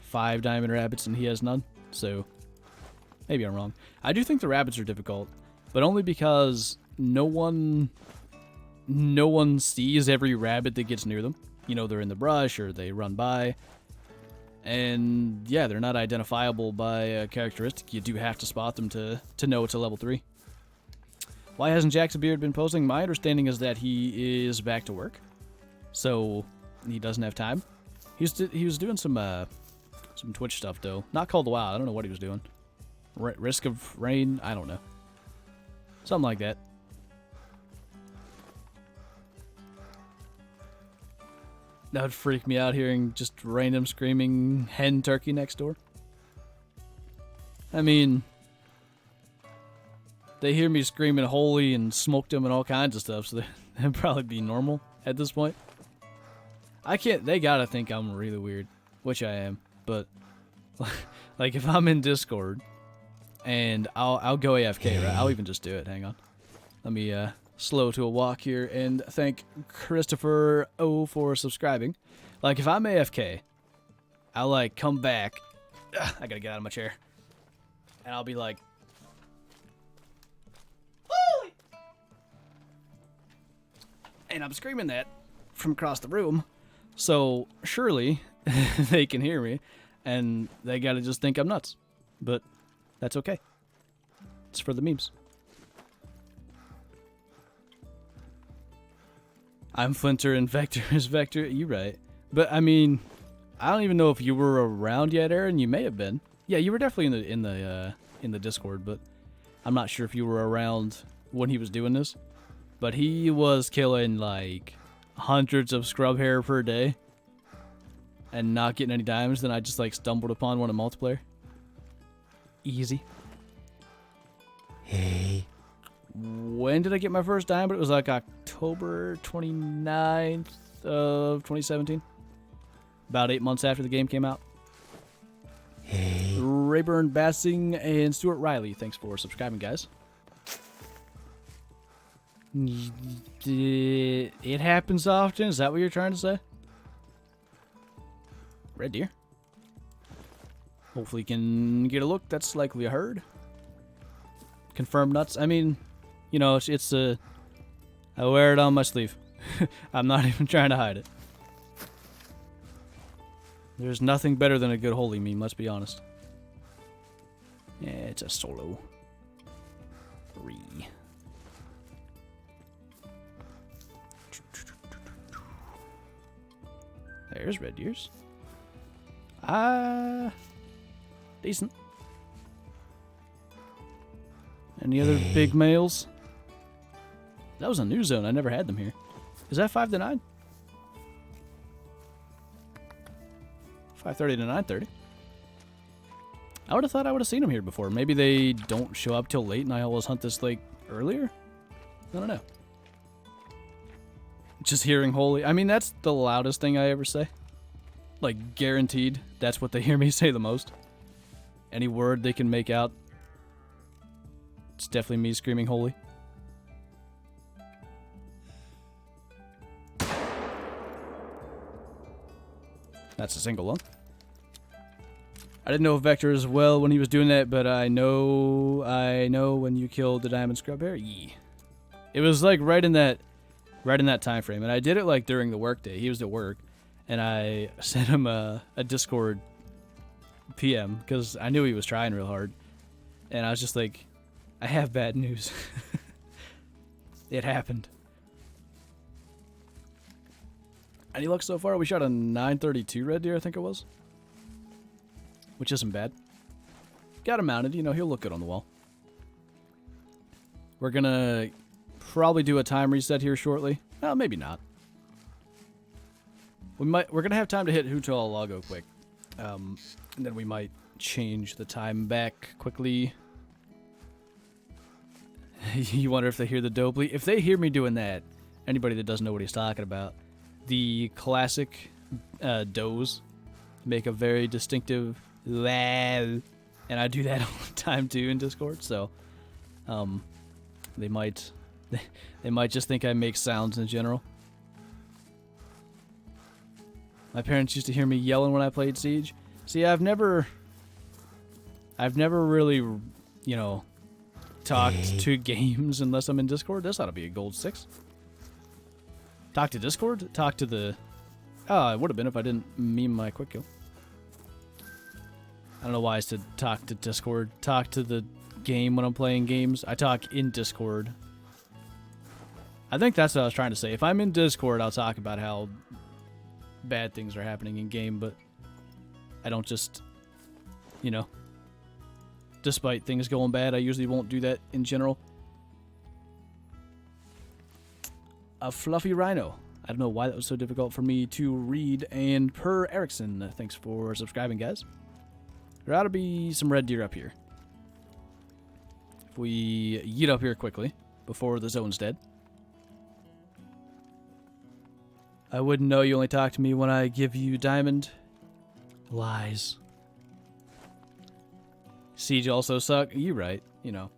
5 diamond rabbits and he has none. So maybe I'm wrong. I do think the rabbits are difficult, but only because no one sees every rabbit that gets near them. You know, they're in the brush or they run by. And yeah, they're not identifiable by a characteristic. You do have to spot them to know it's a level 3. Why hasn't Jackson Beard been posting? My understanding is that he is back to work, so he doesn't have time. He was doing some Twitch stuff though. Not Call the Wild. I don't know what he was doing. Risk of Rain. I don't know. Something like that. That would freak me out hearing just random screaming hen turkey next door. I mean, they hear me screaming holy and smoked them and all kinds of stuff, so that'd probably be normal at this point. They gotta think I'm really weird, which I am, but like if I'm in Discord and I'll go AFK, right? I'll even just do it. Hang on. Let me slow to a walk here and thank Christopher O for subscribing. Like if I'm AFK, I'll like come back. I gotta get out of my chair. And I'll be like, holy! And I'm screaming that from across the room. So surely they can hear me and they gotta just think I'm nuts. But that's okay. It's for the memes. I'm Flinter and Vector is Vector. You're right. But I mean, I don't even know if you were around yet, Aaron. You may have been. Yeah, you were definitely in the Discord, but I'm not sure if you were around when he was doing this. But he was killing like hundreds of scrub hair per day and not getting any diamonds. Then I just like stumbled upon one in multiplayer. Easy. Hey. When did I get my first diamond? It was like October 29th of 2017. About 8 months after the game came out. Hey. Rayburn Bassing and Stuart Riley. Thanks for subscribing, guys. It happens often? Is that what you're trying to say? Red deer. Hopefully you can get a look. That's likely a herd. Confirmed nuts. I mean, you know, it's I wear it on my sleeve. I'm not even trying to hide it. There's nothing better than a good holy meme, let's be honest. Yeah, it's a solo. 3. There's red deers. Decent. Any other big males? That was a new zone. I never had them here. Is that 5 to 9? 5:30 to 9:30. I would have thought I would have seen them here before. Maybe they don't show up till late and I always hunt this lake earlier? I don't know. Just hearing holy. I mean, that's the loudest thing I ever say. Like, guaranteed, that's what they hear me say the most. Any word they can make out, it's definitely me screaming holy. That's a single one. I didn't know Vector as well when he was doing that, but I know when you killed the diamond scrub bear. Yeah. It was like right in that time frame, and I did it like during the work day. He was at work, and I sent him a Discord PM because I knew he was trying real hard, and I was just like, I have bad news. It happened. Any luck so far? We shot a 932 red deer, I think it was. Which isn't bad. Got him mounted, you know, he'll look good on the wall. We're gonna probably do a time reset here shortly. Well, maybe not. We're gonna have time to hit Whitetail Logo quick. And then we might change the time back quickly. You wonder if they hear the dobley. If they hear me doing that, anybody that doesn't know what he's talking about, the classic does make a very distinctive and I do that all the time too in Discord, so they might just think I make sounds in general. My parents used to hear me yelling when I played Siege. See, I've never really, you know, talked to games unless I'm in Discord. This ought to be a gold 6. Talk to Discord? Talk to the... Oh, it would have been if I didn't meme my quick kill. I don't know why I said talk to Discord. Talk to the game when I'm playing games. I talk in Discord. I think that's what I was trying to say. If I'm in Discord, I'll talk about how bad things are happening in game, but I don't just, you know, despite things going bad, I usually won't do that in general. A fluffy rhino. I don't know why that was so difficult for me to read. And per Erickson, thanks for subscribing, guys. There ought to be some red deer up here. If we yeet up here quickly before the zone's dead. I wouldn't know you only talk to me when I give you diamond. Lies. Siege also suck. You right, you know.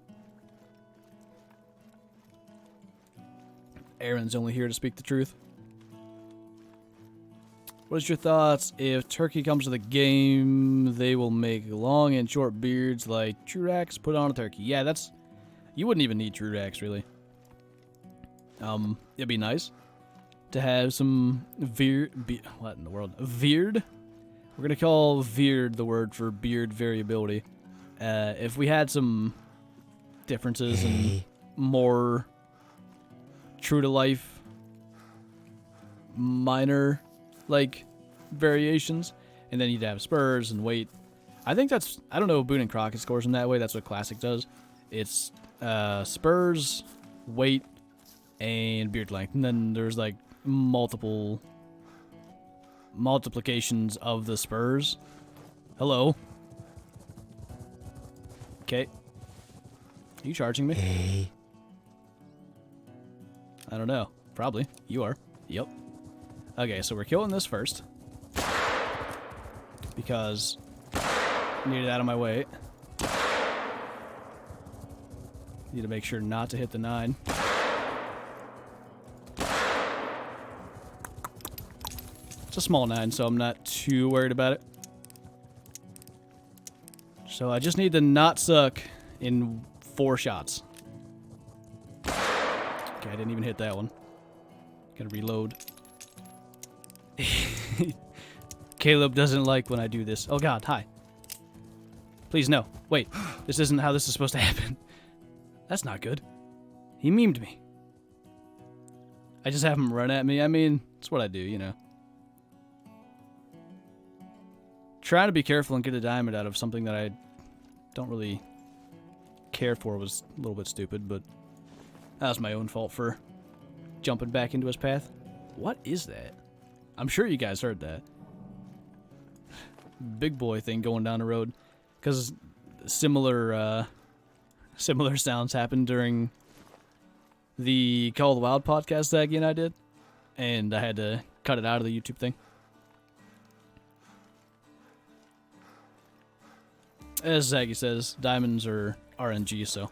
Aaron's only here to speak the truth. What's your thoughts if Turkey comes to the game? They will make long and short beards like TrueRACS put on a turkey. Yeah, that's... You wouldn't even need TrueRACS, really. It'd be nice to have some what in the world? Veered? We're gonna call veered the word for beard variability. If we had some differences and more true to life, minor like variations, and then you'd have spurs and weight. I think that's, I don't know if Boone and Crockett scores in that way. That's what Classic does. It's spurs, weight, and beard length, and then there's like multiplications of the spurs. Hello. Okay. Are you charging me? Hey. I don't know. Probably. You are. Yep. Okay, so we're killing this first. Because I need it out of my way. Need to make sure not to hit the 9. It's a small 9, so I'm not too worried about it. So I just need to not suck in 4 shots. Okay, I didn't even hit that one. Gotta reload. Caleb doesn't like when I do this. Oh god, hi. Please, no. Wait, this isn't how this is supposed to happen. That's not good. He memed me. I just have him run at me. I mean, it's what I do, you know. Trying to be careful and get a diamond out of something that I don't really care for was a little bit stupid, but that was my own fault for jumping back into his path. What is that? I'm sure you guys heard that. big boy thing going down the road. Because similar sounds happened during the Call of the Wild podcast Zaggy and I did. And I had to cut it out of the YouTube thing. As Zaggy says, diamonds are RNG, so.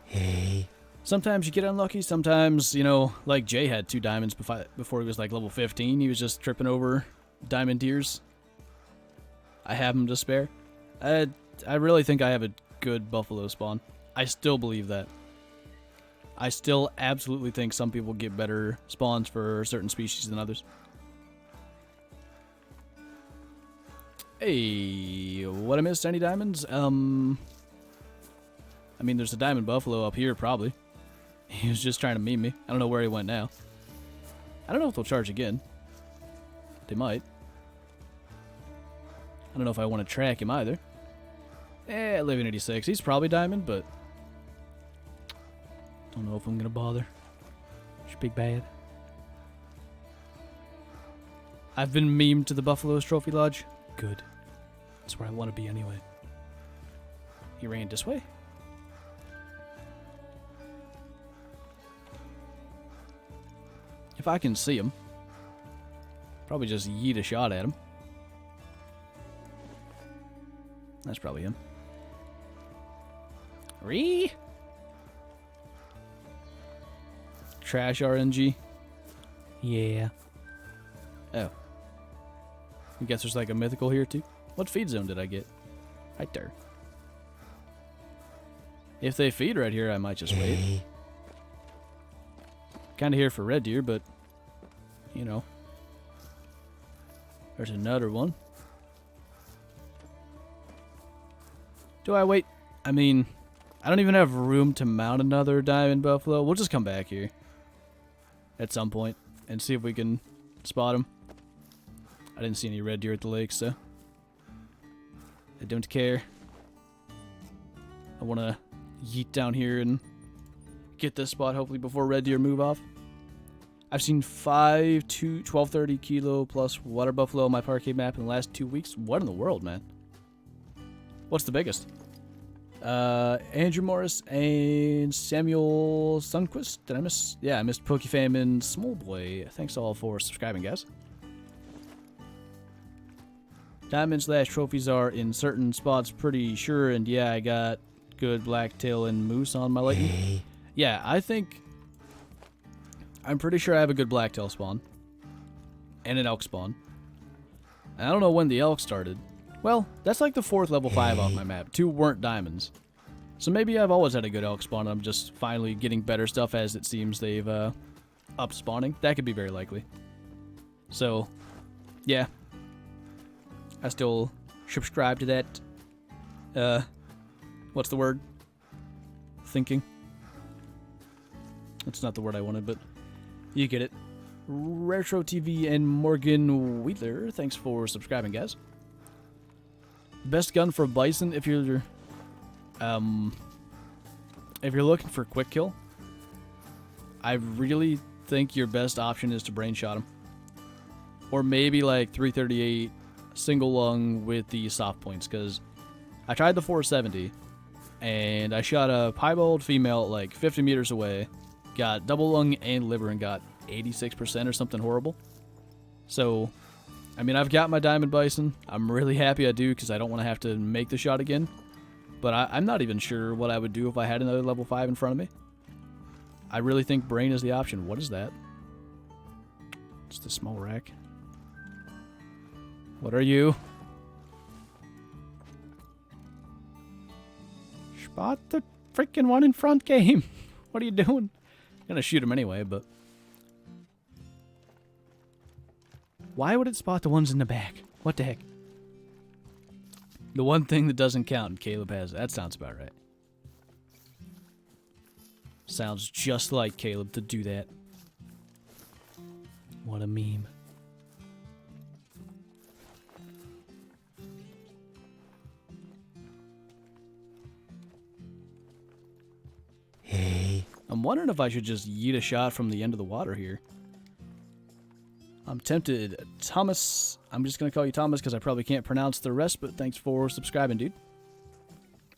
Hey. Sometimes you get unlucky, sometimes, you know, like Jay had 2 diamonds before he was like level 15. He was just tripping over diamond deers. I have them to spare. I really think I have a good buffalo spawn. I still believe that. I still absolutely think some people get better spawns for certain species than others. Hey, what I missed? Any diamonds? I mean, there's a diamond buffalo up here, probably. He was just trying to meme me. I don't know where he went now. I don't know if they'll charge again. They might. I don't know if I want to track him either. 1186. He's probably diamond, but don't know if I'm gonna bother. It's big bad. I've been memed to the Buffalo's Trophy Lodge. Good. That's where I want to be anyway. He ran this way. If I can see him, probably just yeet a shot at him. That's probably him. Ree? Trash RNG? Yeah. Oh. I guess there's like a mythical here too. What feed zone did I get? Right there. If they feed right here, I might just wait. Kind of here for red deer, but, you know. There's another one. Do I wait? I mean, I don't even have room to mount another diamond buffalo. We'll just come back here at some point and see if we can spot him. I didn't see any red deer at the lake, so I don't care. I want to yeet down here and get this spot hopefully before red deer move off. I've seen 5 to 1230 kilo plus water buffalo on my parquet map in the last 2 weeks. What in the world, man? What's the biggest? Andrew Morris and Samuel Sunquist. Did I miss? Yeah, I missed Pokefam and Small Boy. Thanks all for subscribing, guys. Diamond/trophies are in certain spots pretty sure, and yeah, I got good blacktail and moose on my lightning. Yeah, I'm pretty sure I have a good blacktail spawn. And an elk spawn. And I don't know when the elk started. Well, that's like the 4th level 5 off my map. 2 weren't diamonds. So maybe I've always had a good elk spawn and I'm just finally getting better stuff as it seems they've upped spawning. That could be very likely. So, yeah. I still subscribe to that, what's the word? Thinking. That's not the word I wanted, but you get it. Retro TV and Morgan Wheatler, thanks for subscribing, guys. Best gun for bison if you're looking for quick kill, I really think your best option is to brain shot him. Or maybe like 338 single lung with the soft points, because I tried the 470 and I shot a piebald female like 50 meters away, got double lung and liver and got 86% or something horrible. So, I mean, I've got my diamond bison. I'm really happy I do because I don't want to have to make the shot again. But I'm not even sure what I would do if I had another level 5 in front of me. I really think brain is the option. What is that? It's the small rack. What are you? Spot the freaking one in front, game. What are you doing? I'm gonna shoot him anyway, but why would it spot the ones in the back? What the heck? The one thing that doesn't count, Caleb has. That sounds about right. Sounds just like Caleb to do that. What a meme. Hey. I'm wondering if I should just yeet a shot from the end of the water here. I'm tempted. Thomas. I'm just going to call you Thomas because I probably can't pronounce the rest, but thanks for subscribing, dude.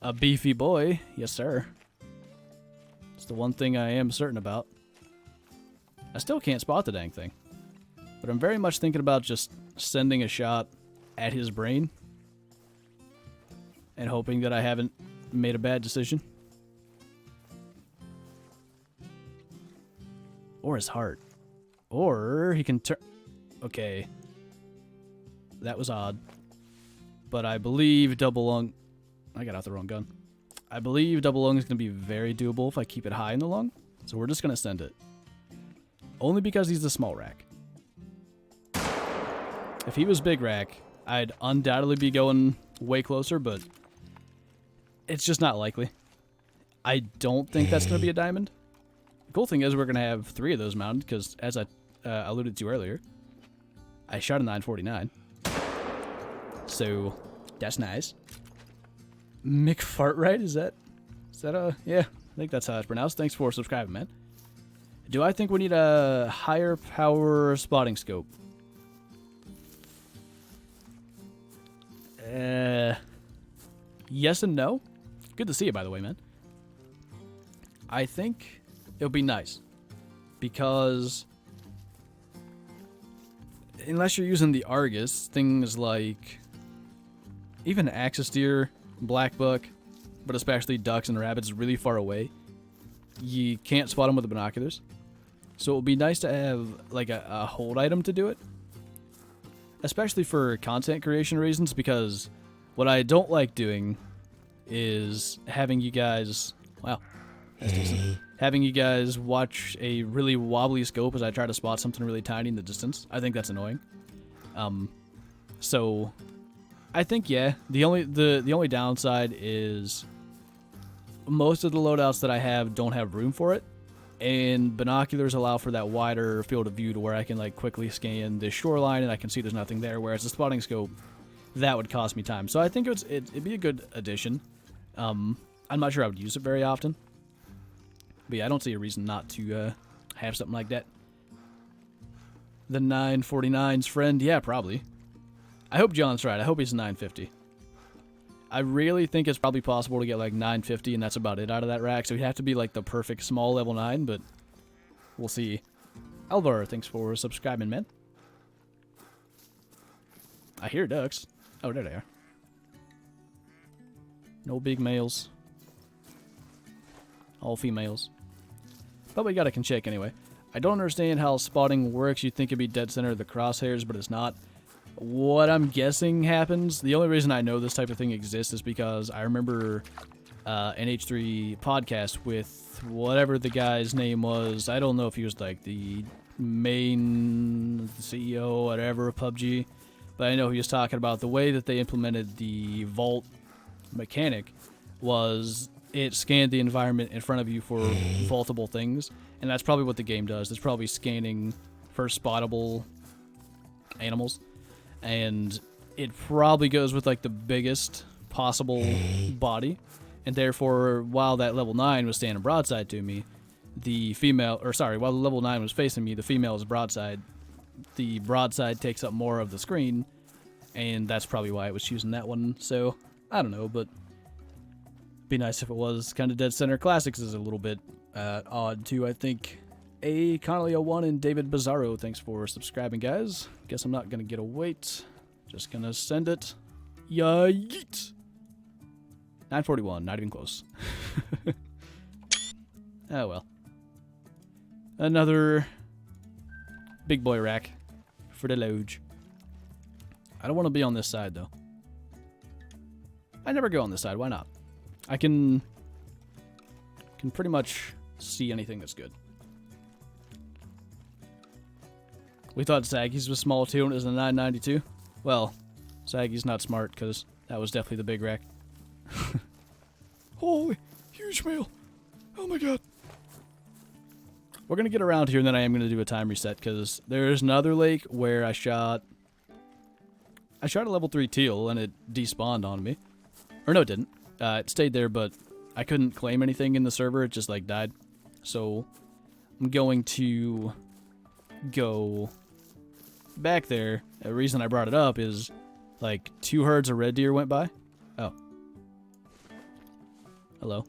A beefy boy. Yes, sir. It's the one thing I am certain about. I still can't spot the dang thing. But I'm very much thinking about just sending a shot at his brain and hoping that I haven't made a bad decision. Or his heart. Or he can turn... Okay. That was odd. But I believe double lung... I got out the wrong gun. I believe double lung is going to be very doable if I keep it high in the lung. So we're just going to send it. Only because he's a small rack. If he was big rack, I'd undoubtedly be going way closer, but it's just not likely. I don't think that's going to be a diamond. The cool thing is we're going to have 3 of those mounted because, as I alluded to earlier, I shot a 949. So, that's nice. McFartright, is that yeah, I think that's how it's pronounced. Thanks for subscribing, man. Do I think we need a higher power spotting scope? Yes and no. Good to see you, by the way, man. I think it would be nice because unless you're using the Argus, things like even axis deer, black buck, but especially ducks and rabbits really far away, you can't spot them with the binoculars. So it would be nice to have like a hold item to do it, especially for content creation reasons, because what I don't like doing is having you guys, wow, that's decent. Having you guys watch a really wobbly scope as I try to spot something really tiny in the distance. I think that's annoying. So I think, yeah, the only downside is most of the loadouts that I have don't have room for it, and binoculars allow for that wider field of view to where I can like quickly scan the shoreline and I can see there's nothing there, whereas the spotting scope, that would cost me time. So I think it'd be a good addition. I'm not sure I would use it very often, but yeah, I don't see a reason not to have something like that. The 949's friend, yeah, probably. I hope John's right. I hope he's 950. I really think it's probably possible to get like 950, and that's about it out of that rack. So he'd have to be like the perfect small level 9, but we'll see. Alvar, thanks for subscribing, man. I hear ducks. Oh, there they are. No big males. All females. But we got a can check anyway. I don't understand how spotting works. You'd think it'd be dead center of the crosshairs, but it's not. What I'm guessing happens, the only reason I know this type of thing exists is because I remember NH3 podcast with whatever the guy's name was. I don't know if he was like the main CEO, whatever, of PUBG, but I know he was talking about the way that they implemented the vault mechanic was it scanned the environment in front of you for vaultable things, and that's probably what the game does. It's probably scanning for spottable animals. And it probably goes with like the biggest possible body, and therefore while that level 9 was standing broadside to me, while the level 9 was facing me, the female is broadside. The broadside takes up more of the screen, and that's probably why it was choosing that one. So I don't know, but be nice if it was kind of dead center. Classics is a little bit odd too, I think. Connolly01 and David Bizarro, thanks for subscribing, guys. Guess I'm not gonna get a wait. Just gonna send it. Yeet! 941, not even close. Oh well. Another big boy rack for the Loge. I don't want to be on this side though. I never go on this side, why not? I can pretty much see anything that's good. We thought Saggy's was small too and it was a 992. Well, Saggy's not smart because that was definitely the big rack. Holy, huge male. Oh my god. We're going to get around here and then I am going to do a time reset because there's another lake where I shot a level 3 teal and it despawned on me. Or no, it didn't. It stayed there, but I couldn't claim anything in the server. It just like died. So I'm going to go back there, the reason I brought it up is, like, 2 herds of red deer went by. Oh. Hello.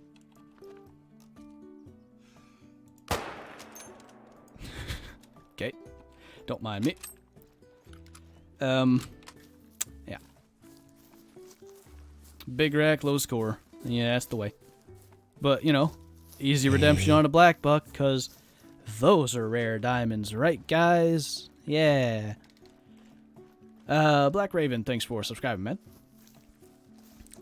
Okay. Don't mind me. Yeah. Big rack, low score. Yeah, that's the way. But, you know, easy redemption on a black buck, because those are rare diamonds, right, guys? Yeah. Black Raven, thanks for subscribing, man.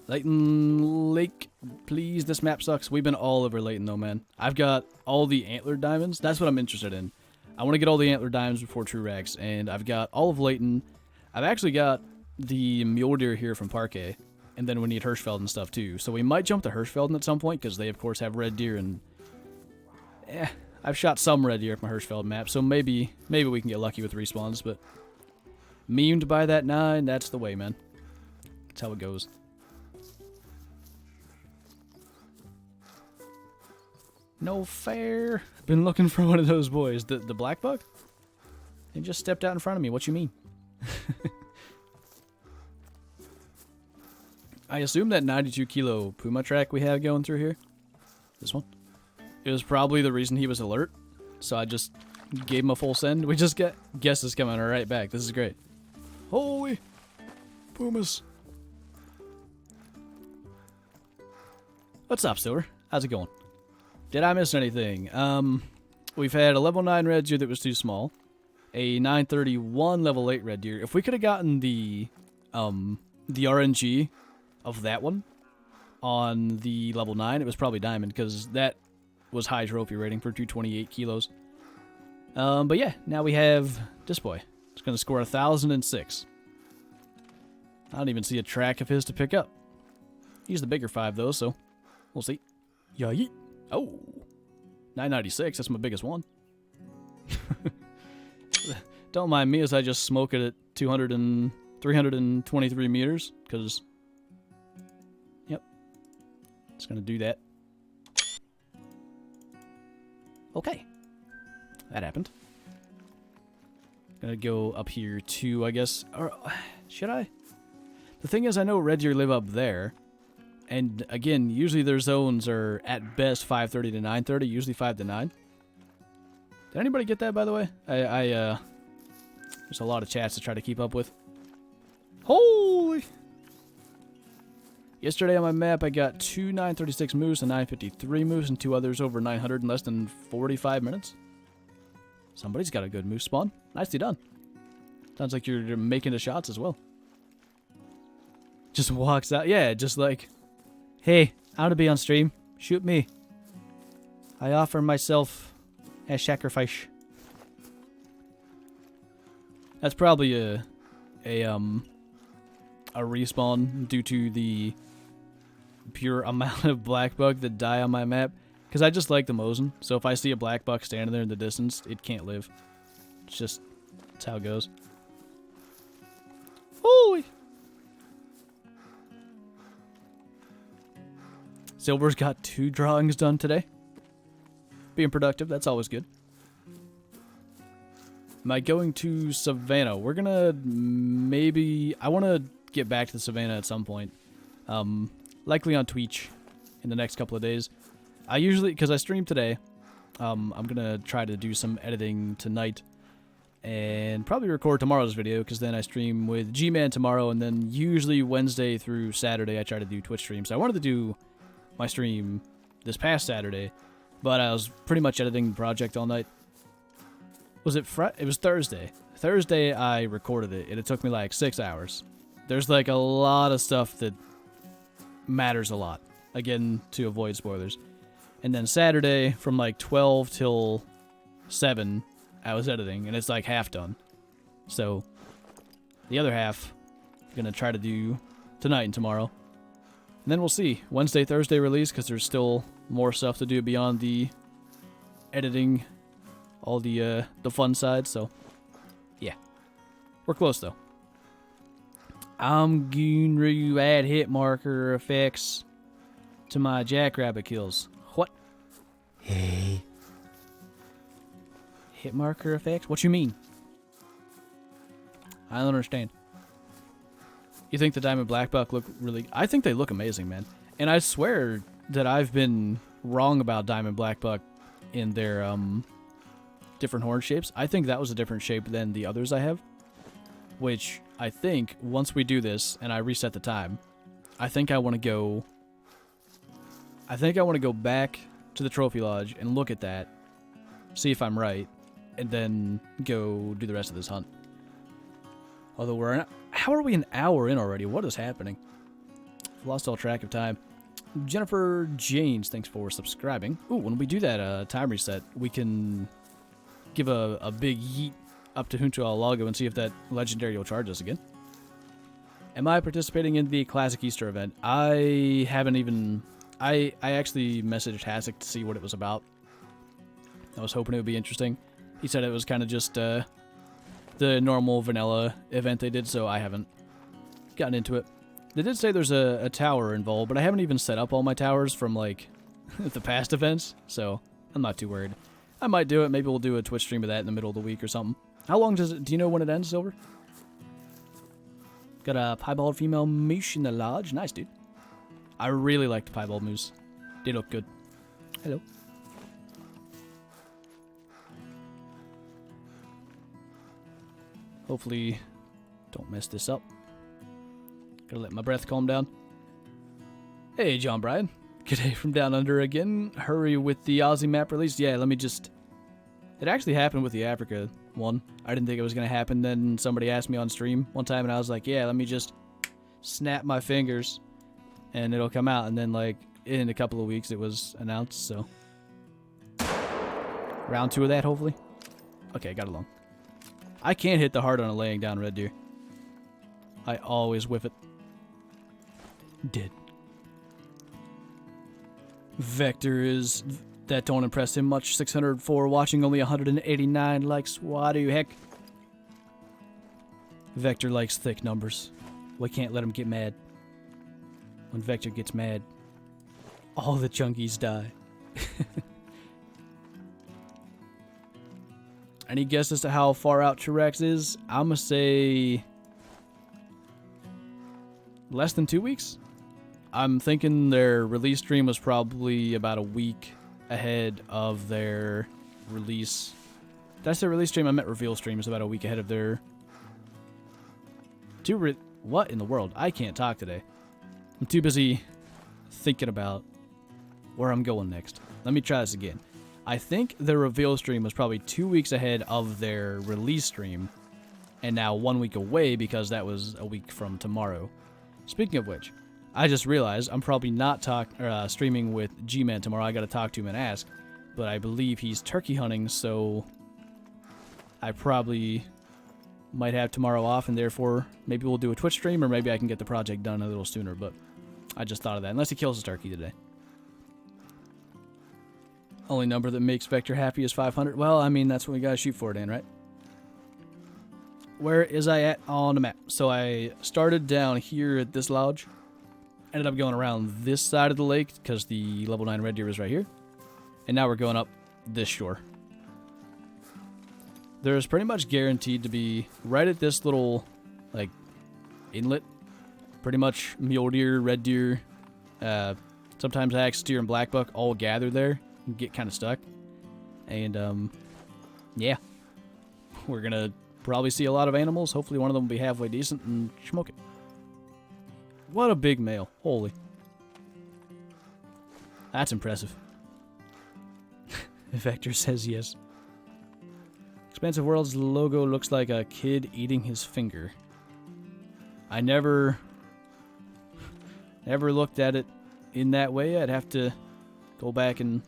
Layton Lake, please, this map sucks. We've been all over Layton, though, man. I've got all the antler diamonds. That's what I'm interested in. I want to get all the antler diamonds before TrueRACS, and I've got all of Layton. I've actually got the mule deer here from Parquet, and then we need Hirschfeld and stuff, too. So we might jump to Hirschfelden at some point, because they, of course, have red deer, and I've shot some red deer at my Hirschfeld map, so maybe we can get lucky with respawns, but memed by that 9, that's the way, man. That's how it goes. No fair. Been looking for one of those boys. The black buck? He just stepped out in front of me. What you mean? I assume that 92 kilo Puma track we have going through here, this one, it was probably the reason he was alert. So I just gave him a full send. We just get guesses coming right back. This is great. Holy Pumas. What's up, Silver? How's it going? Did I miss anything? We've had a level 9 red deer that was too small. A 931 level 8 red deer. If we could have gotten the RNG of that one on the level 9, it was probably diamond, because that was high trophy rating for 228 kilos. But yeah, now we have this boy. It's going to score 1,006. I don't even see a track of his to pick up. He's the bigger 5, though, so we'll see. Yeet. Oh, 996. That's my biggest one. Don't mind me as I just smoke it at 323 meters, because, yep, it's going to do that. Okay. That happened. Gonna go up here too, I guess. Or should I? The thing is, I know red deer live up there. And again, usually their zones are at best 530 to 930, usually 5 to 9. Did anybody get that, by the way? There's a lot of chats to try to keep up with. Holy! Yesterday on my map, I got 2 936 moose, a 953 moose, and 2 others over 900 in less than 45 minutes. Somebody's got a good moose spawn. Nicely done. Sounds like you're making the shots as well. Just walks out. Yeah, just like, hey, I want to be on stream. Shoot me. I offer myself as sacrifice. That's probably a respawn due to the pure amount of black buck that die on my map. Because I just like the Mosin. So if I see a black buck standing there in the distance, it can't live. It's just, that's how it goes. Holy! Silver's got 2 drawings done today. Being productive, that's always good. Am I going to Savannah? We're gonna maybe... I want to get back to the Savannah at some point. Likely on Twitch in the next couple of days. I usually, because I stream today, I'm gonna try to do some editing tonight. And probably record tomorrow's video, because then I stream with G-Man tomorrow. And then usually Wednesday through Saturday I try to do Twitch streams. So I wanted to do my stream this past Saturday, but I was pretty much editing the project all night. Was it Friday? It was Thursday. Thursday I recorded it, and it took me like 6 hours. There's like a lot of stuff that matters a lot. Again, to avoid spoilers. And then Saturday, from like 12 till 7, I was editing, and it's like half done. So, the other half, I'm going to try to do tonight and tomorrow. And then we'll see. Wednesday, Thursday release, because there's still more stuff to do beyond the editing, all the fun side, so, yeah. We're close, though. I'm going to add hit marker effects to my jackrabbit kills. What? Hey. Hit marker effects? What you mean? I don't understand. You think the diamond black buck look really... I think they look amazing, man. And I swear that I've been wrong about diamond black buck in their different horn shapes. I think that was a different shape than the others I have. Which I think once we do this and I reset the time, I think I want to go... I think I want to go back to the trophy lodge and look at that, see if I'm right, and then go do the rest of this hunt. Although how are we an hour in already? What is happening? I've lost all track of time. Jennifer Janes, thanks for subscribing. Ooh, when we do that time reset, we can give a big yeet up to Junto al Lago and see if that legendary will charge us again. Am I participating in the Classic Easter event? I haven't even... I actually messaged Hasek to see what it was about. I was hoping it would be interesting. He said it was kind of just the normal vanilla event they did, so I haven't gotten into it. They did say there's a tower involved, but I haven't even set up all my towers from, like, the past events, so I'm not too worried. I might do it. Maybe we'll do a Twitch stream of that in the middle of the week or something. How long does it... Do you know when it ends, Silver? Got a piebald female moose in the lodge. Nice, dude. I really like the piebald moose. They look good. Hello. Hopefully, don't mess this up. Gotta let my breath calm down. Hey, John Bryan. G'day from down under again. Hurry with the Aussie map release. Yeah, let me just... It actually happened with the Africa one. I didn't think it was going to happen. Then somebody asked me on stream one time, and I was like, yeah, let me just snap my fingers, and it'll come out. And then, like, in a couple of weeks, it was announced, so... Round 2 of that, hopefully. Okay, got it long. I can't hit the heart on a laying down red deer. I always whiff it. Dead. Vector is... That don't impress him much. 604 watching, only 189 likes. What the heck? Vector likes thick numbers. We can't let him get mad. When Vector gets mad, all the chunkies die. Any guess as to how far out TrueRACS is? I'm going to say... less than 2 weeks? I'm thinking their release stream was probably about a week ahead of their release. That's their release stream. I meant reveal stream is about a week ahead of their... What in the world? I can't talk today. I'm too busy thinking about where I'm going next. Let me try this again. I think their reveal stream was probably 2 weeks ahead of their release stream, and now 1 week away because that was a week from tomorrow. Speaking of which, I just realized I'm probably not streaming with G-Man tomorrow. I got to talk to him and ask, but I believe he's turkey hunting, so I probably might have tomorrow off, and therefore maybe we'll do a Twitch stream, or maybe I can get the project done a little sooner, but I just thought of that, unless he kills his turkey today. Only number that makes Vector happy is 500. Well, I mean, that's what we gotta shoot for, Dan, right? Where is I at on the map? So I started down here at this lodge. Ended up going around this side of the lake because the level 9 red deer is right here. And now we're going up this shore. There's pretty much guaranteed to be right at this little, like, inlet. Pretty much mule deer, red deer, sometimes axe deer and black buck all gather there and get kind of stuck. And, yeah. We're going to probably see a lot of animals. Hopefully one of them will be halfway decent and smoke it. What a big male. Holy. That's impressive. Vector says yes. Expansive World's logo looks like a kid eating his finger. I never looked at it in that way. I'd have to go back and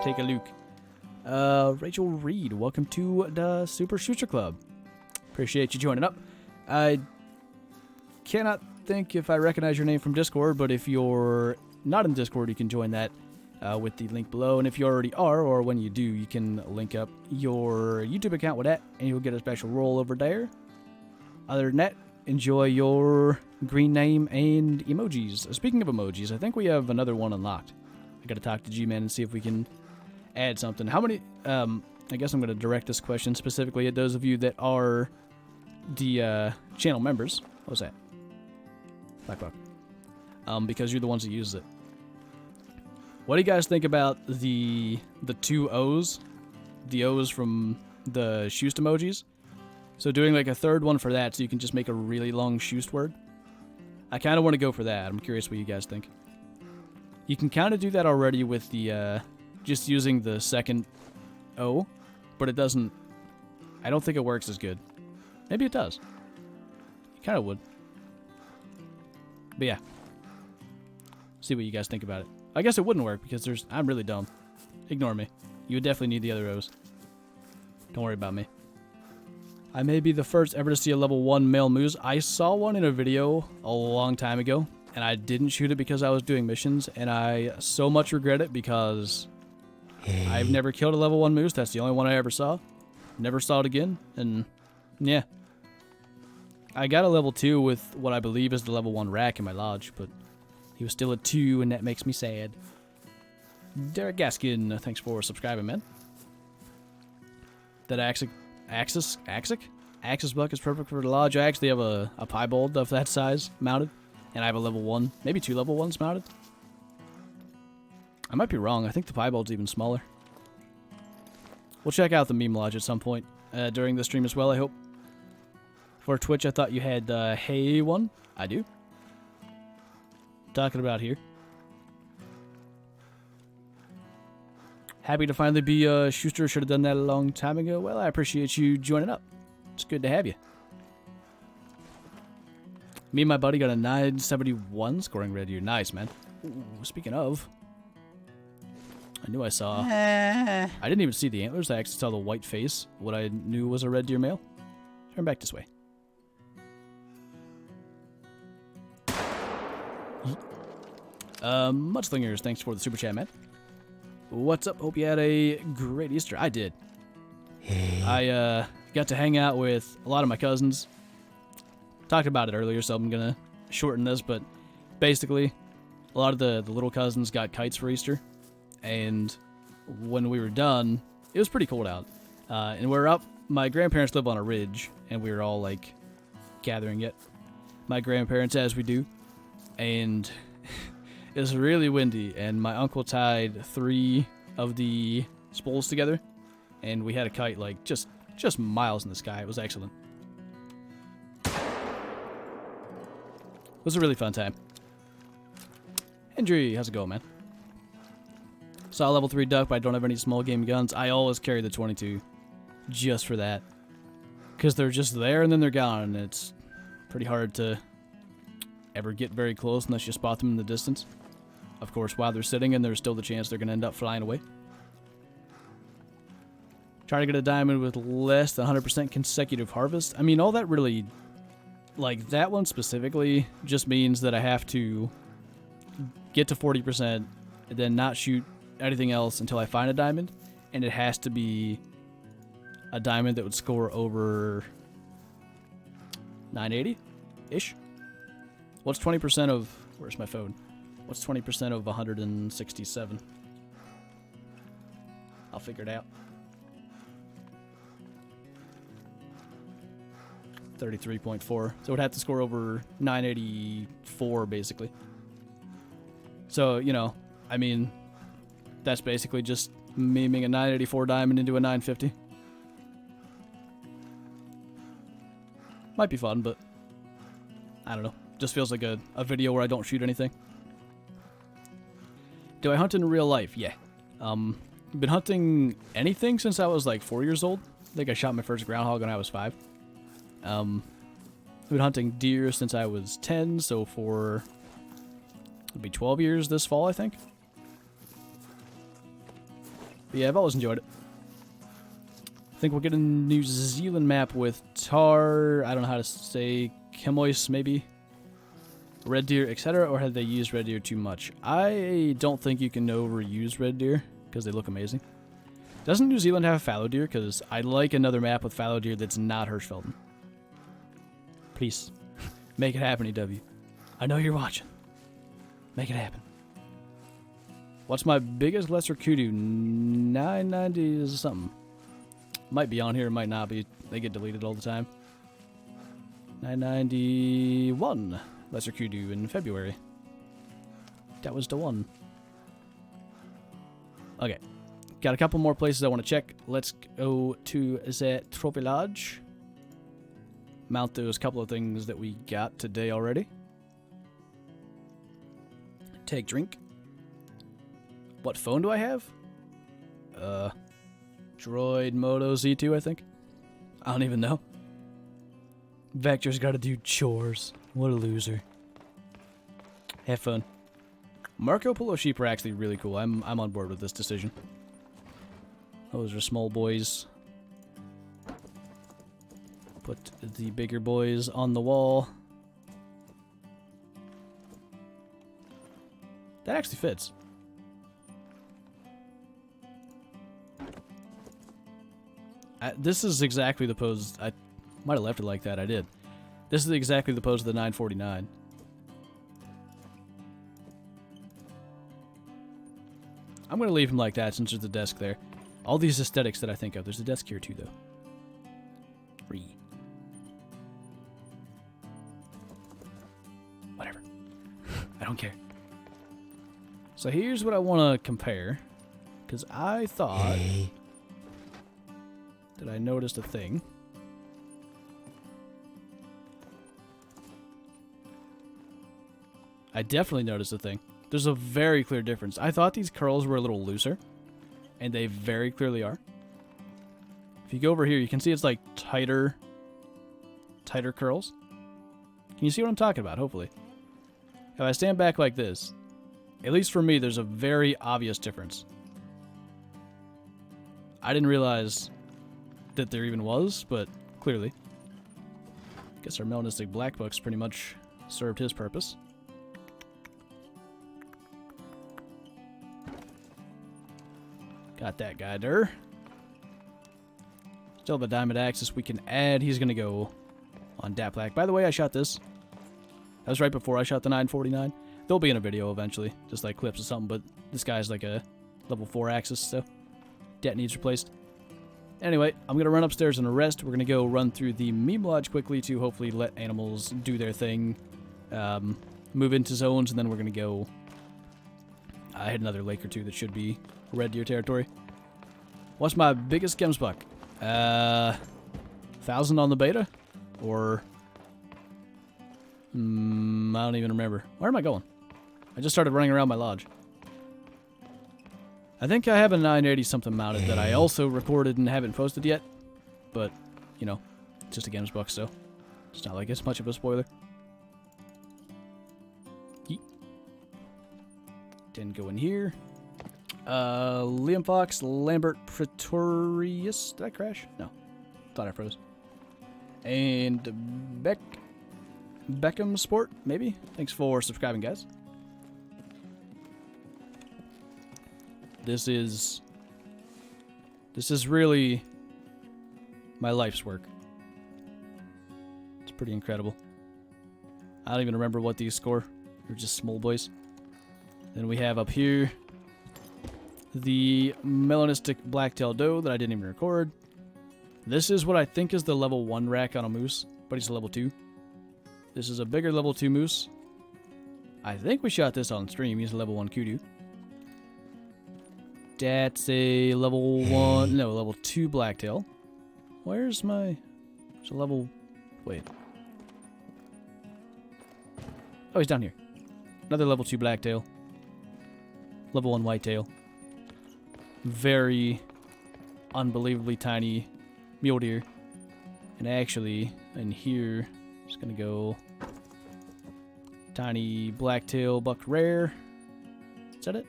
take a look. Rachel Reed, welcome to the Super Shooter Club. Appreciate you joining up. I cannot think if I recognize your name from Discord, but if you're not in Discord, you can join that with the link below. And if you already are, or when you do, you can link up your YouTube account with that, and you'll get a special role over there. Other than that, enjoy your green name and emojis. Speaking of emojis, I think we have another one unlocked. I gotta talk to G-Man and see if we can add something. How many... I guess I'm going to direct this question specifically at those of you that are the channel members. What was that? Black Buck. Because you're the ones that use it. What do you guys think about the two O's? The O's from the Shoost emojis? So doing like a third one for that so you can just make a really long Shoost word. I kind of want to go for that. I'm curious what you guys think. You can kind of do that already with the, just using the second O, but it doesn't, I don't think it works as good. Maybe it does. It kind of would. But yeah. See what you guys think about it. I guess it wouldn't work because I'm really dumb. Ignore me. You would definitely need the other O's. Don't worry about me. I may be the first ever to see a level 1 male moose. I saw one in a video a long time ago, and I didn't shoot it because I was doing missions, and I so much regret it because I've never killed a level 1 moose. That's the only one I ever saw. Never saw it again, and yeah. I got a level 2 with what I believe is the level 1 rack in my lodge, but he was still a 2, and that makes me sad. Derek Gaskin, thanks for subscribing, man. That Axis buck is perfect for the lodge. I actually have a piebald of that size mounted, and I have a level 1, maybe 2 level 1s mounted. I might be wrong. I think the piebald's even smaller. We'll check out the meme lodge at some point during the stream as well, I hope. For Twitch, I thought you had Hey one. I do. Talking about here. Happy to finally be Schuster. Should have done that a long time ago. Well, I appreciate you joining up. It's good to have you. Me and my buddy got a 971 scoring red deer. Nice, man. Ooh, speaking of, I knew I saw. I didn't even see the antlers. I actually saw the white face. What I knew was a red deer male. Turn back this way. Mudslingers, thanks for the super chat, man. What's up? Hope you had a great Easter. I did. Hey. I got to hang out with a lot of my cousins. Talked about it earlier, so I'm gonna shorten this, but basically, a lot of the little cousins got kites for Easter, and when we were done, it was pretty cold out. And we're up. My grandparents live on a ridge, and we were all like gathering it. My grandparents, as we do, and it was really windy, and my uncle tied 3 of the spools together, and we had a kite like just miles in the sky. It was excellent. It was a really fun time. Hendry, how's it going, man? Saw a level 3 duck, but I don't have any small game guns. I always carry the 22 just for that, because they're just there and then they're gone, and it's pretty hard to ever get very close unless you spot them in the distance. Of course, while they're sitting, and there's still the chance they're going to end up flying away. Try to get a diamond with less than 100% consecutive harvest. I mean, all that really, like that one specifically, just means that I have to get to 40% and then not shoot anything else until I find a diamond. And it has to be a diamond that would score over 980-ish. What's 20% of... Where's my phone? What's 20% of 167? I'll figure it out. 33.4. So it would have to score over 984, basically. So, you know, I mean, that's basically just memeing a 984 diamond into a 950. Might be fun, but I don't know. Just feels like a video where I don't shoot anything. Do I hunt in real life? Yeah. Been hunting anything since I was like 4 years old. I think I shot my first groundhog when I was 5. I've been hunting deer since I was 10, so for it'll be 12 years this fall, I think. But yeah, I've always enjoyed it. I think we'll get a New Zealand map with tar, I don't know how to say, chemois maybe, red deer, etc., or have they used red deer too much? I don't think you can overuse red deer because they look amazing. Doesn't New Zealand have a fallow deer? Because I'd like another map with fallow deer that's not Hirschfelden. Please, make it happen, EW. I know you're watching. Make it happen. What's my biggest lesser kudu? 990 is something. Might be on here, might not be. They get deleted all the time. 991 lesser kudu in February. That was the one. Okay. Got a couple more places I want to check. Let's go to the trophy lodge. Mount those couple of things that we got today already. Take drink. What phone do I have? Droid Moto Z2, I think. I don't even know. Vector's got to do chores. What a loser. Have fun. Marco Polo sheep are actually really cool. I'm on board with this decision. Those are small boys. Put the bigger boys on the wall. That actually fits. This is exactly the pose. I might have left it like that. I did. This is exactly the pose of the 949. I'm going to leave him like that since there's a desk there. All these aesthetics that I think of. There's a desk here too, though. Whatever. I don't care. So here's what I want to compare. Because I thought that I noticed a thing. I definitely noticed a thing. There's a very clear difference. I thought these curls were a little looser, and they very clearly are. If you go over here, you can see it's like tighter curls. Can you see what I'm talking about, hopefully? If I stand back like this, at least for me, there's a very obvious difference. I didn't realize that there even was, but clearly. Guess our melanistic black book's pretty much served his purpose. Got that guy there. Still have a diamond axis we can add. He's going to go on Dat Black. By the way, I shot this. That was right before I shot the 949. They'll be in a video eventually, just like clips or something, but this guy's like a level 4 axis, so Dat needs replaced. Anyway, I'm going to run upstairs and rest. We're going to go run through the meme lodge quickly to hopefully let animals do their thing, move into zones, and then we're going to go... I hit another lake or two that should be red deer territory. What's my biggest gems buck? 1,000 on the beta? Or... I don't even remember. Where am I going? I just started running around my lodge. I think I have a 980 something mounted that I also recorded and haven't posted yet. But, you know, it's just a gems buck, so it's not like it's much of a spoiler. Yeet. Didn't go in here. Liam Fox, Lambert Pretorius. Did I crash? No. Thought I froze. And Beckham Sport, maybe? Thanks for subscribing, guys. This is really my life's work. It's pretty incredible. I don't even remember what these score. They're just small boys. Then we have up here the melanistic blacktail doe that I didn't even record. This is what I think is the level 1 rack on a moose, but he's a level 2. This is a bigger level 2 moose. I think we shot this on stream. He's a level 1 kudu. That's a level 1... No, level 2 blacktail. Where's my... There's a level... Wait. Oh, he's down here. Another level 2 blacktail. Level 1 whitetail. Very unbelievably tiny mule deer. And actually, in here, I'm just going to go... Tiny blacktail buck rare. Is that it?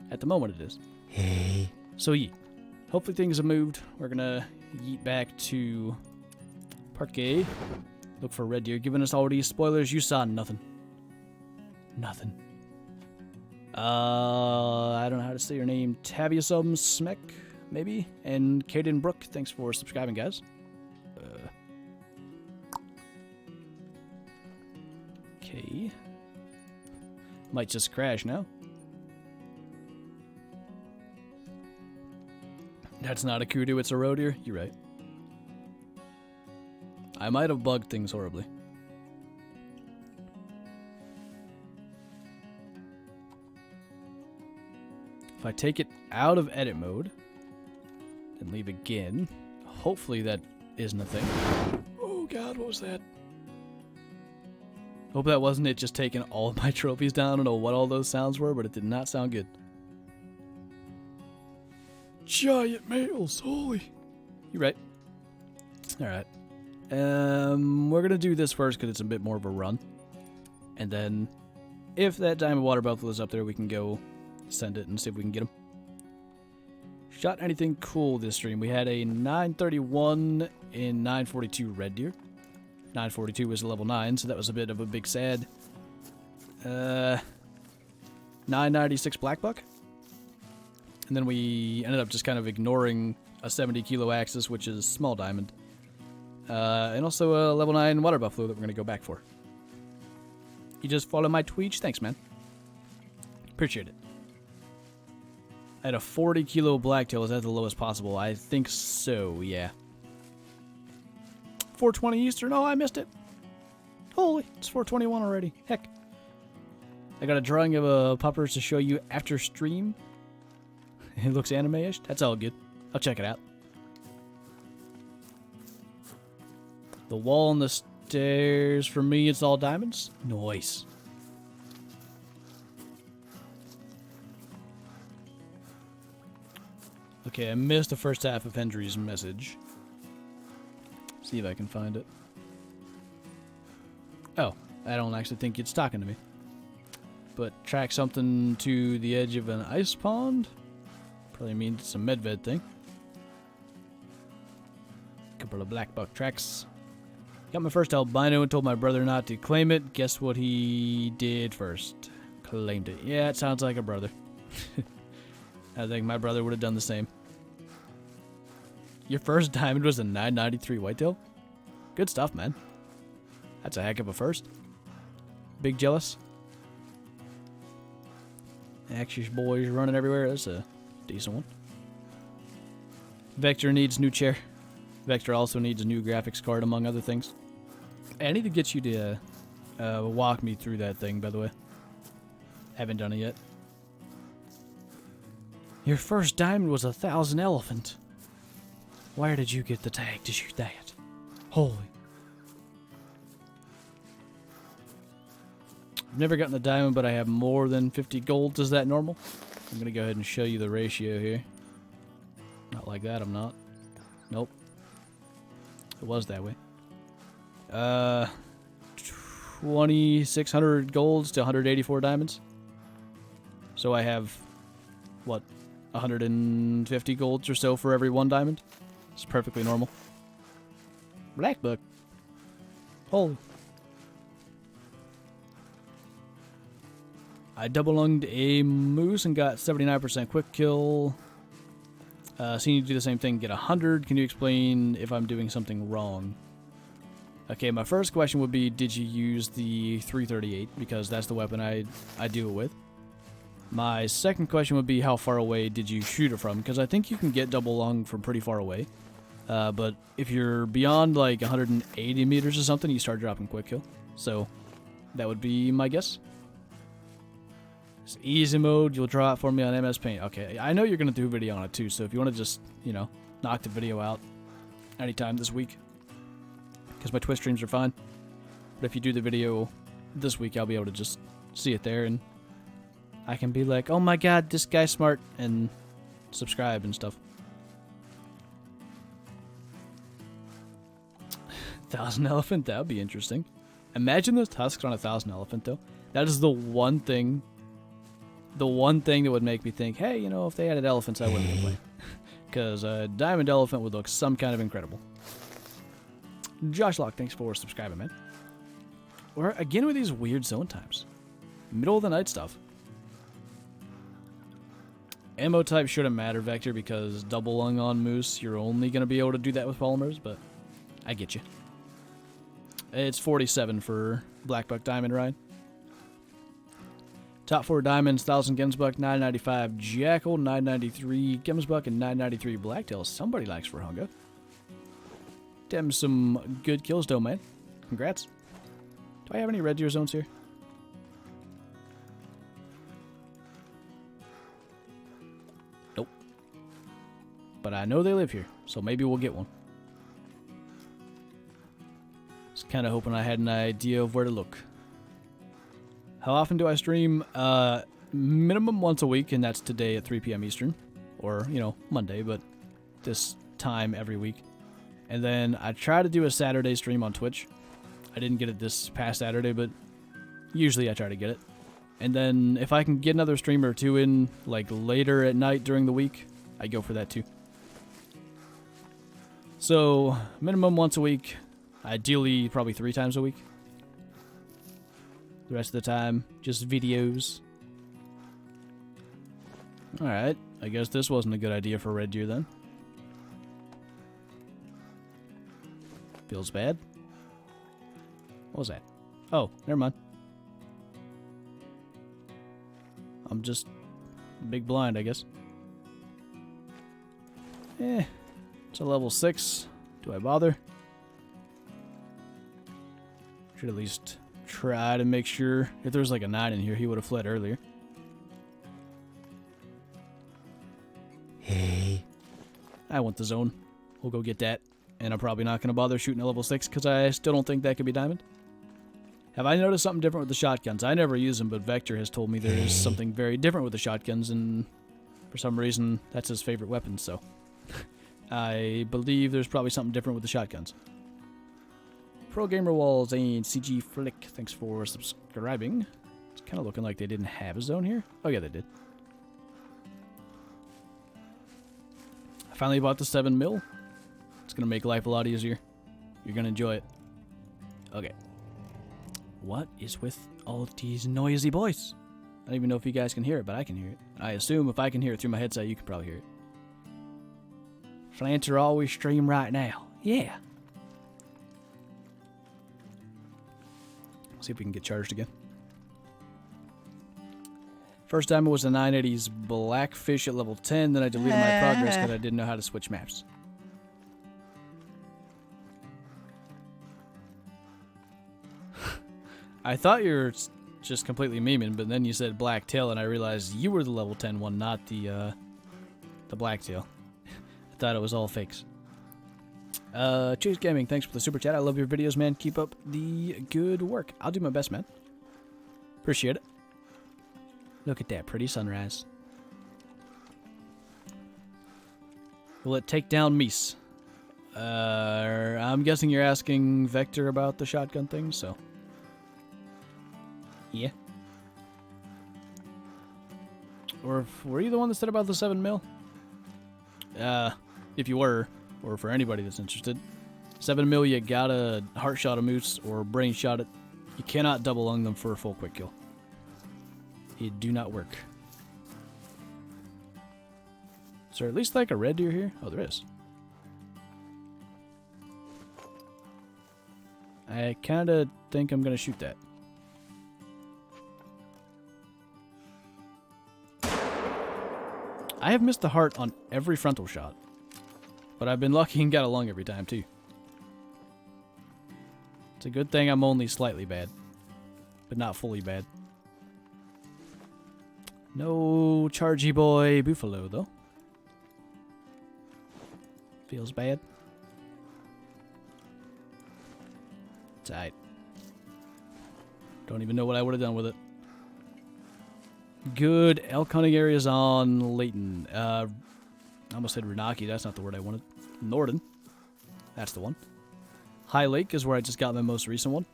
At the moment it is. Hey. So yeet. Hopefully things have moved. We're gonna yeet back to Parquet. Look for red deer. Giving us all these spoilers. You saw nothing. Nothing. I don't know how to say your name. Taviasum Smek, maybe? And Caden Brook, thanks for subscribing, guys. Okay. Might just crash now. That's not a kudu, it's a roe deer. You're right. I might have bugged things horribly. If I take it out of edit mode and leave again, hopefully that isn't a thing. Oh god, what was that? Hope that wasn't it just taking all of my trophies down. I don't know what all those sounds were, but it did not sound good. Giant males, holy. You're right. Alright. We're gonna do this first because it's a bit more of a run. And then, if that diamond water buffalo is up there, we can go send it and see if we can get him. Shot anything cool this stream. We had a 931 in 942 red deer. 942 was a level 9, so that was a bit of a big sad. 996 black buck. And then we ended up just kind of ignoring a 70 kilo axis, which is small diamond. And also a level 9 water buffalo that we're going to go back for. You just follow my Twitch? Thanks, man. Appreciate it. I had a 40 kilo blacktail. Is that the lowest possible? I think so, yeah. 420 Eastern. Oh, I missed it. Holy, it's 421 already. Heck. I got a drawing of puppers to show you after stream. It looks anime-ish. That's all good. I'll check it out. The wall and the stairs, for me, it's all diamonds. Nice. Okay, I missed the first half of Hendry's message. See if I can find it. Oh, I don't actually think it's talking to me. But track something to the edge of an ice pond? Probably means it's a medved thing. Couple of black buck tracks. Got my first albino and told my brother not to claim it. Guess what he did first? Claimed it. Yeah, it sounds like a brother. I think my brother would have done the same. Your first diamond was a 993 whitetail? Good stuff, man. That's a heck of a first. Big jealous. Axis boys running everywhere. That's a decent one. Vector needs new chair. Vector also needs a new graphics card, among other things. I need to get you to walk me through that thing, by the way. Haven't done it yet. Your first diamond was 1,000 elephant. Where did you get the tag to shoot that? Holy. I've never gotten a diamond, but I have more than 50 golds. Is that normal? I'm going to go ahead and show you the ratio here. Not like that, I'm not. Nope. It was that way. 2,600 golds to 184 diamonds. So I have, what, 150 golds or so for every one diamond? It's perfectly normal. Black buck. Holy. I double-lunged a moose and got 79% quick kill. Seeing you do the same thing, get 100. Can you explain if I'm doing something wrong? Okay, my first question would be, did you use the 338? Because that's the weapon I do it with. My second question would be, how far away did you shoot it from? Because I think you can get double-lung from pretty far away. But if you're beyond like 180 meters or something, you start dropping quick kill. So that would be my guess. It's easy mode, you'll draw it for me on MS Paint. Okay, I know you're going to do a video on it too, so if you want to just, you know, knock the video out anytime this week. Because my Twitch streams are fine. But if you do the video this week, I'll be able to just see it there and I can be like, oh my god, this guy's smart, and subscribe and stuff. 1,000 elephant, that would be interesting. Imagine those tusks on 1,000 elephant though. That is the one thing that would make me think, hey, you know, if they added elephants, I wouldn't complain. Because a diamond elephant would look some kind of incredible. Josh Locke, thanks for subscribing, man. We're again with these weird zone times. Middle of the night stuff. Ammo type shouldn't matter, Vector, because double lung on moose, you're only going to be able to do that with polymers, but I get you. It's 47 for Black Buck Diamond, Ryan. Top 4 diamonds, 1,000 Gemsbuck, 995 Jackal, 993 Gemsbuck, and 993 Blacktail. Somebody likes Verhunga. Them some good kills though, man. Congrats. Do I have any red deer zones here? Nope. But I know they live here, so maybe we'll get one. Just kind of hoping I had an idea of where to look. How often do I stream? Minimum once a week, and that's today at 3 p.m. Eastern. Or, you know, Monday, but this time every week. And then I try to do a Saturday stream on Twitch. I didn't get it this past Saturday, but usually I try to get it. And then if I can get another stream or two in, like, later at night during the week, I go for that too. So, minimum once a week. Ideally, probably 3 times a week. The rest of the time, just videos. Alright, I guess this wasn't a good idea for red deer then. Feels bad. What was that? Oh, never mind. I'm just big blind, I guess. It's a level 6. Do I bother? Should at least try to make sure. If there was like a 9 in here, he would have fled earlier. Hey. I want the zone. We'll go get that. And I'm probably not going to bother shooting a level 6 because I still don't think that could be diamond. Have I noticed something different with the shotguns? I never use them, but Vector has told me there's something very different with the shotguns, and for some reason, that's his favorite weapon, so I believe there's probably something different with the shotguns. Pro Gamer Walls and CG Flick, thanks for subscribing. It's kind of looking like they didn't have a zone here. Oh yeah, they did. I finally bought the 7mm. It's going to make life a lot easier. You're going to enjoy it. Okay. What is with all of these noisy boys? I don't even know if you guys can hear it, but I can hear it. I assume if I can hear it through my headset, you can probably hear it. Flinter always stream right now. Yeah. See if we can get charged again. First time it was a 980's Blackfish at level 10, then I deleted my progress because I didn't know how to switch maps. I thought you were just completely memeing, but then you said Blacktail, and I realized you were the level 10 one, not the Blacktail. I thought it was all fakes. Chase Gaming, thanks for the super chat. I love your videos, man. Keep up the good work. I'll do my best, man. Appreciate it. Look at that pretty sunrise. Will it take down Meese? I'm guessing you're asking Vector about the shotgun thing, so... Yeah. Or were you the one that said about the 7mm? If you were, or for anybody that's interested, 7mm, you gotta heart shot a moose or brain shot it. You cannot double lung them for a full quick kill. It do not work. Is there at least like a red deer here? Oh, there is. I kinda think I'm gonna shoot that. I have missed the heart on every frontal shot, but I've been lucky and got a lung every time too. It's a good thing I'm only slightly bad, but not fully bad. No chargy boy buffalo though. Feels bad. It's alright. Don't even know what I would have done with it. Good elk hunting areas on Layton. I almost said Renaki. That's not the word I wanted. Norden. That's the one. High Lake is where I just got my most recent one.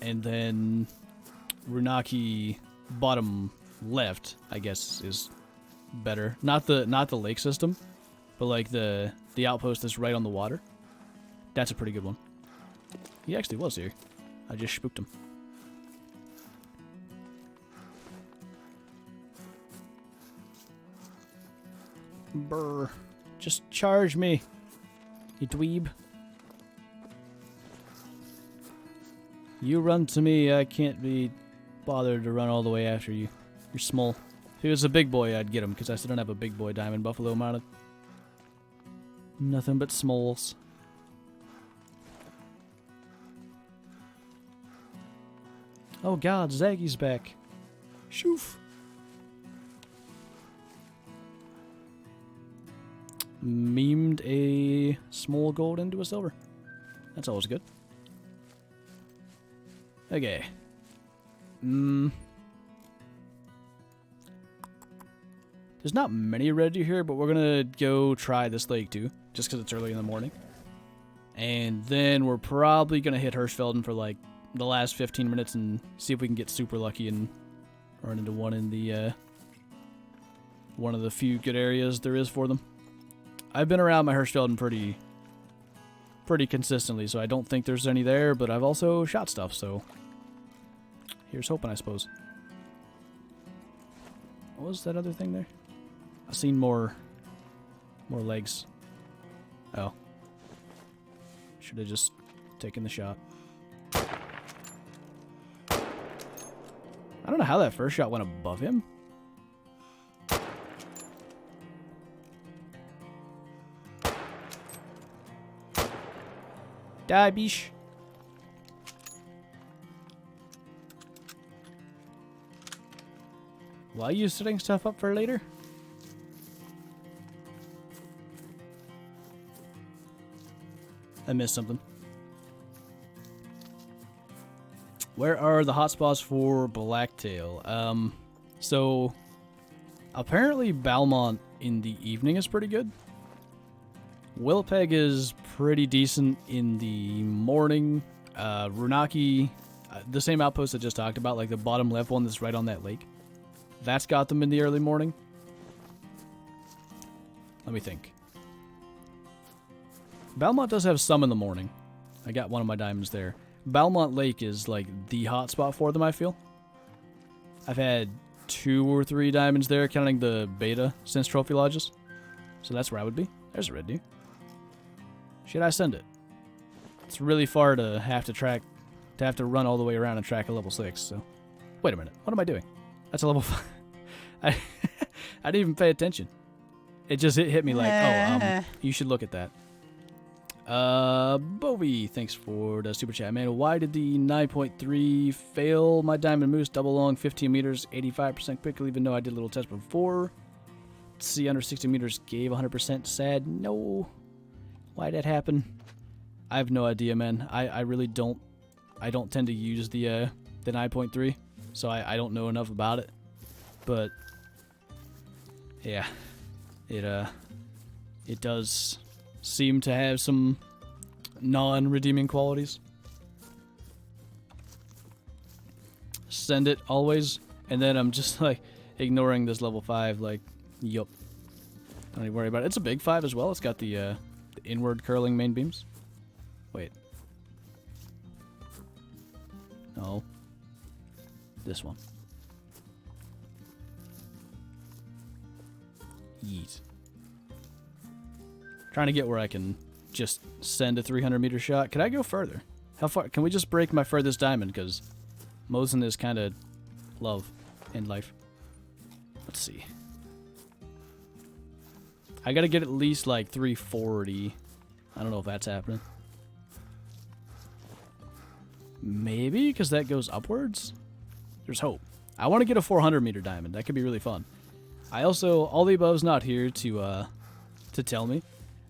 And then Renaki bottom left, I guess, is better. Not the lake system, but like the outpost that's right on the water. That's a pretty good one. He actually was here. I just spooked him. Brr. Just charge me, you dweeb. You run to me, I can't be bothered to run all the way after you. You're small. If he was a big boy, I'd get him, because I still don't have a big boy diamond buffalo mounted. Nothing but smalls. Oh god, Zaggy's back. Shoof. Memed a small gold into a silver. That's always good. Okay. There's not many ready here, but we're gonna go try this lake too, just because it's early in the morning. And then we're probably gonna hit Hirschfelden for like the last 15 minutes and see if we can get super lucky and run into one in the one of the few good areas there is for them. I've been around my Hirschfelden pretty consistently, so I don't think there's any there, but I've also shot stuff, so here's hoping, I suppose. What was that other thing there? I've seen more legs. Oh. Should have just taken the shot. I don't know how that first shot went above him. Die, bish. Why are you setting stuff up for later? I missed something. Where are the hotspots for Blacktail? So apparently Balmont in the evening is pretty good. Willpeg is pretty decent in the morning. Runaki, the same outpost I just talked about, like the bottom left one that's right on that lake. That's got them in the early morning. Let me think. Balmont does have some in the morning. I got one of my diamonds there. Balmont Lake is like the hot spot for them, I feel. I've had 2 or 3 diamonds there, counting the beta since Trophy Lodges. So that's where I would be. There's a red deer. Should I send it? It's really far to have to run all the way around and track a level 6, so. Wait a minute, what am I doing? That's a level 5. I didn't even pay attention. It just hit me like, oh, you should look at that. Bowie, thanks for the super chat, man. Why did the 9.3 fail? My diamond moose double long, 15 meters, 85% quickly, even though I did a little test before. See, under 60 meters gave 100% sad. No. Why'd that happen? I have no idea, man. I really don't. I don't tend to use the 9.3, so I don't know enough about it. But yeah, it does seem to have some non-redeeming qualities. Send it always, and then I'm just like ignoring this level 5. Like, yup. Don't even worry about it. It's a big 5 as well. It's got the inward curling main beams. Wait. No. This one. Yeet. Trying to get where I can just send a 300-meter shot. Could I go further? How far? Can we just break my furthest diamond? Because Mosin is kind of love in life. Let's see. I got to get at least like 340. I don't know if that's happening. Maybe, because that goes upwards? There's hope. I want to get a 400-meter diamond. That could be really fun. I also, all the above's not here to tell me.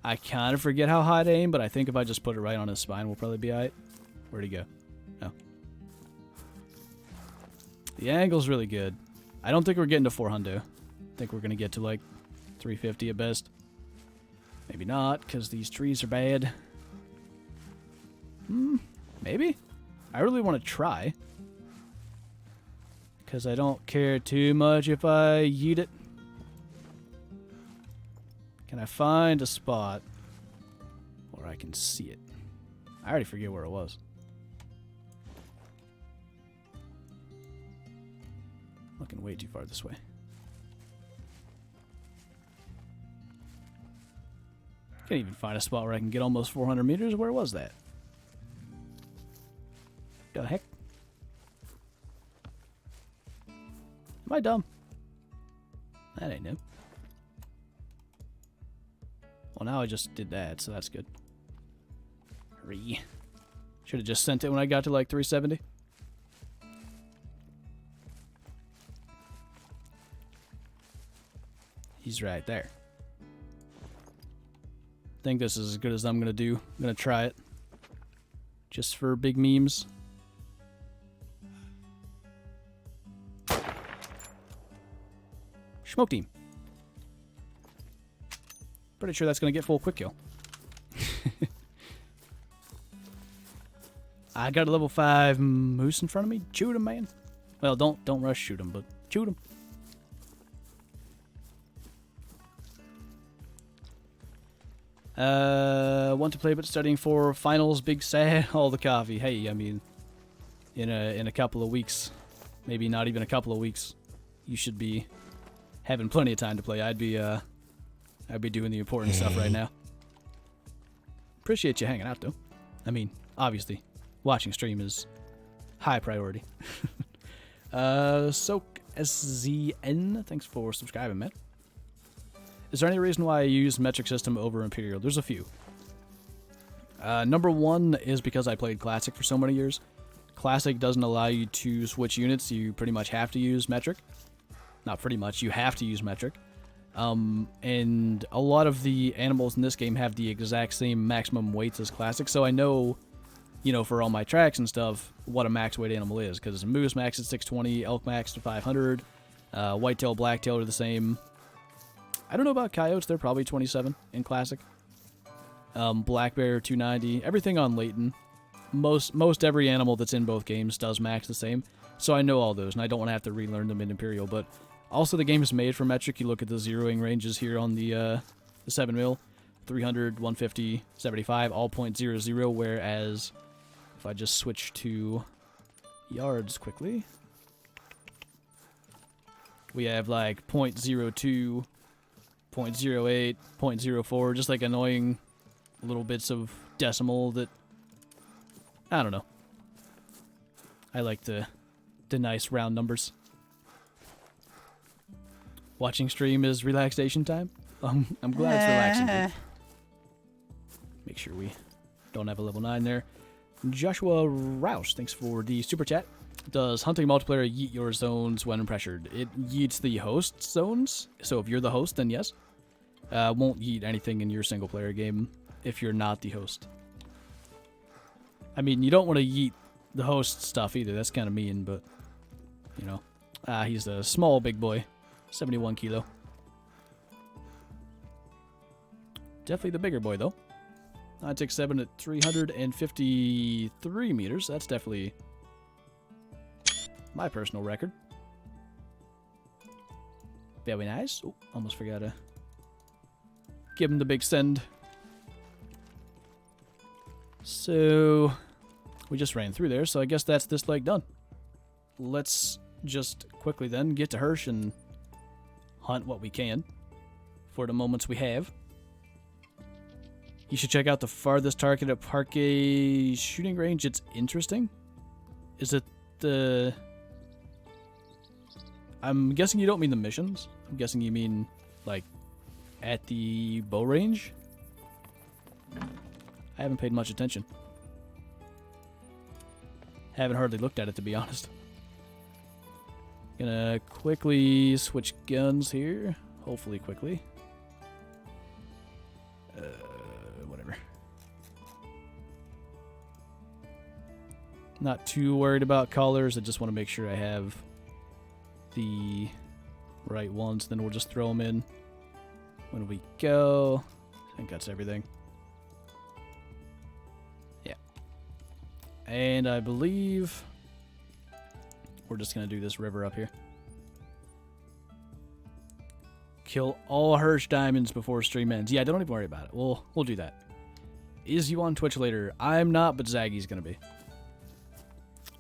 I kind of forget how high to aim, but I think if I just put it right on his spine, we'll probably be alright. Where'd he go? Oh. The angle's really good. I don't think we're getting to 400. I think we're going to get to like 350 at best. Maybe not, because these trees are bad. Maybe? I really want to try. Because I don't care too much if I yeet it. Can I find a spot where I can see it? I already forget where it was. Looking way too far this way. Can't even find a spot where I can get almost 400 meters. Where was that? The heck? Am I dumb? That ain't new. Well, now I just did that, so that's good. Should have just sent it when I got to like 370. He's right there. I think this is as good as I'm going to do. I'm going to try it. Just for big memes. Smoked him. Pretty sure that's going to get full quick kill. I got a level 5 moose in front of me. Shoot him, man. Well, don't rush shoot him, but shoot him. Want to play but studying for finals, big sad, all the coffee. Hey, I mean, in a couple of weeks, maybe not even a couple of weeks, you should be having plenty of time to play. I'd be doing the important stuff right now. Appreciate you hanging out though. I mean, obviously, watching stream is high priority. SoakSZN, thanks for subscribing, man. Is there any reason why I use metric system over Imperial? There's a few. Number one is because I played Classic for so many years. Classic doesn't allow you to switch units. You pretty much have to use metric. Not pretty much, you have to use metric. And a lot of the animals in this game have the exact same maximum weights as Classic, so I know, you know, for all my tracks and stuff, what a max weight animal is, because moose max is 620, elk max to 500, whitetail, blacktail are the same. I don't know about coyotes, they're probably 27 in Classic. Black bear 290, everything on Leighton. Most every animal that's in both games does max the same, so I know all those, and I don't want to have to relearn them in Imperial, but also the game is made for metric. You look at the zeroing ranges here on the 7mm, 300, 150, 75, all .00, whereas if I just switch to yards quickly, we have like .02, .08, .04, just like annoying little bits of decimal that, I don't know. I like the nice round numbers. Watching stream is relaxation time. I'm glad it's relaxing. Dude. Make sure we don't have a level 9 there. Joshua Roush, thanks for the super chat. Does hunting multiplayer yeet your zones when pressured? It yeets the host zones. So if you're the host, then yes. Won't yeet anything in your single player game if you're not the host. I mean, you don't want to yeet the host stuff either. That's kind of mean, but you know. He's a small big boy. 71 kilo. Definitely the bigger boy, though. 967 at 353 meters. That's definitely my personal record. Very nice. Oh, almost forgot to give him the big send. So, we just ran through there, so I guess that's this leg done. Let's just quickly then get to Hirsch and hunt what we can for the moments we have. You should check out the farthest target at Parque shooting range. It's interesting. Is it the... I'm guessing you don't mean the missions. I'm guessing you mean, like, at the bow range? I haven't paid much attention. Haven't hardly looked at it, to be honest. Gonna quickly switch guns here. Hopefully quickly. Whatever. Not too worried about colors. I just want to make sure I have the right ones. Then we'll just throw them in when we go. I think that's everything. Yeah. And I believe we're just going to do this river up here. Kill all Hirsch diamonds before stream ends. Yeah, don't even worry about it. We'll do that. Is you on Twitch later? I'm not, but Zaggy's going to be.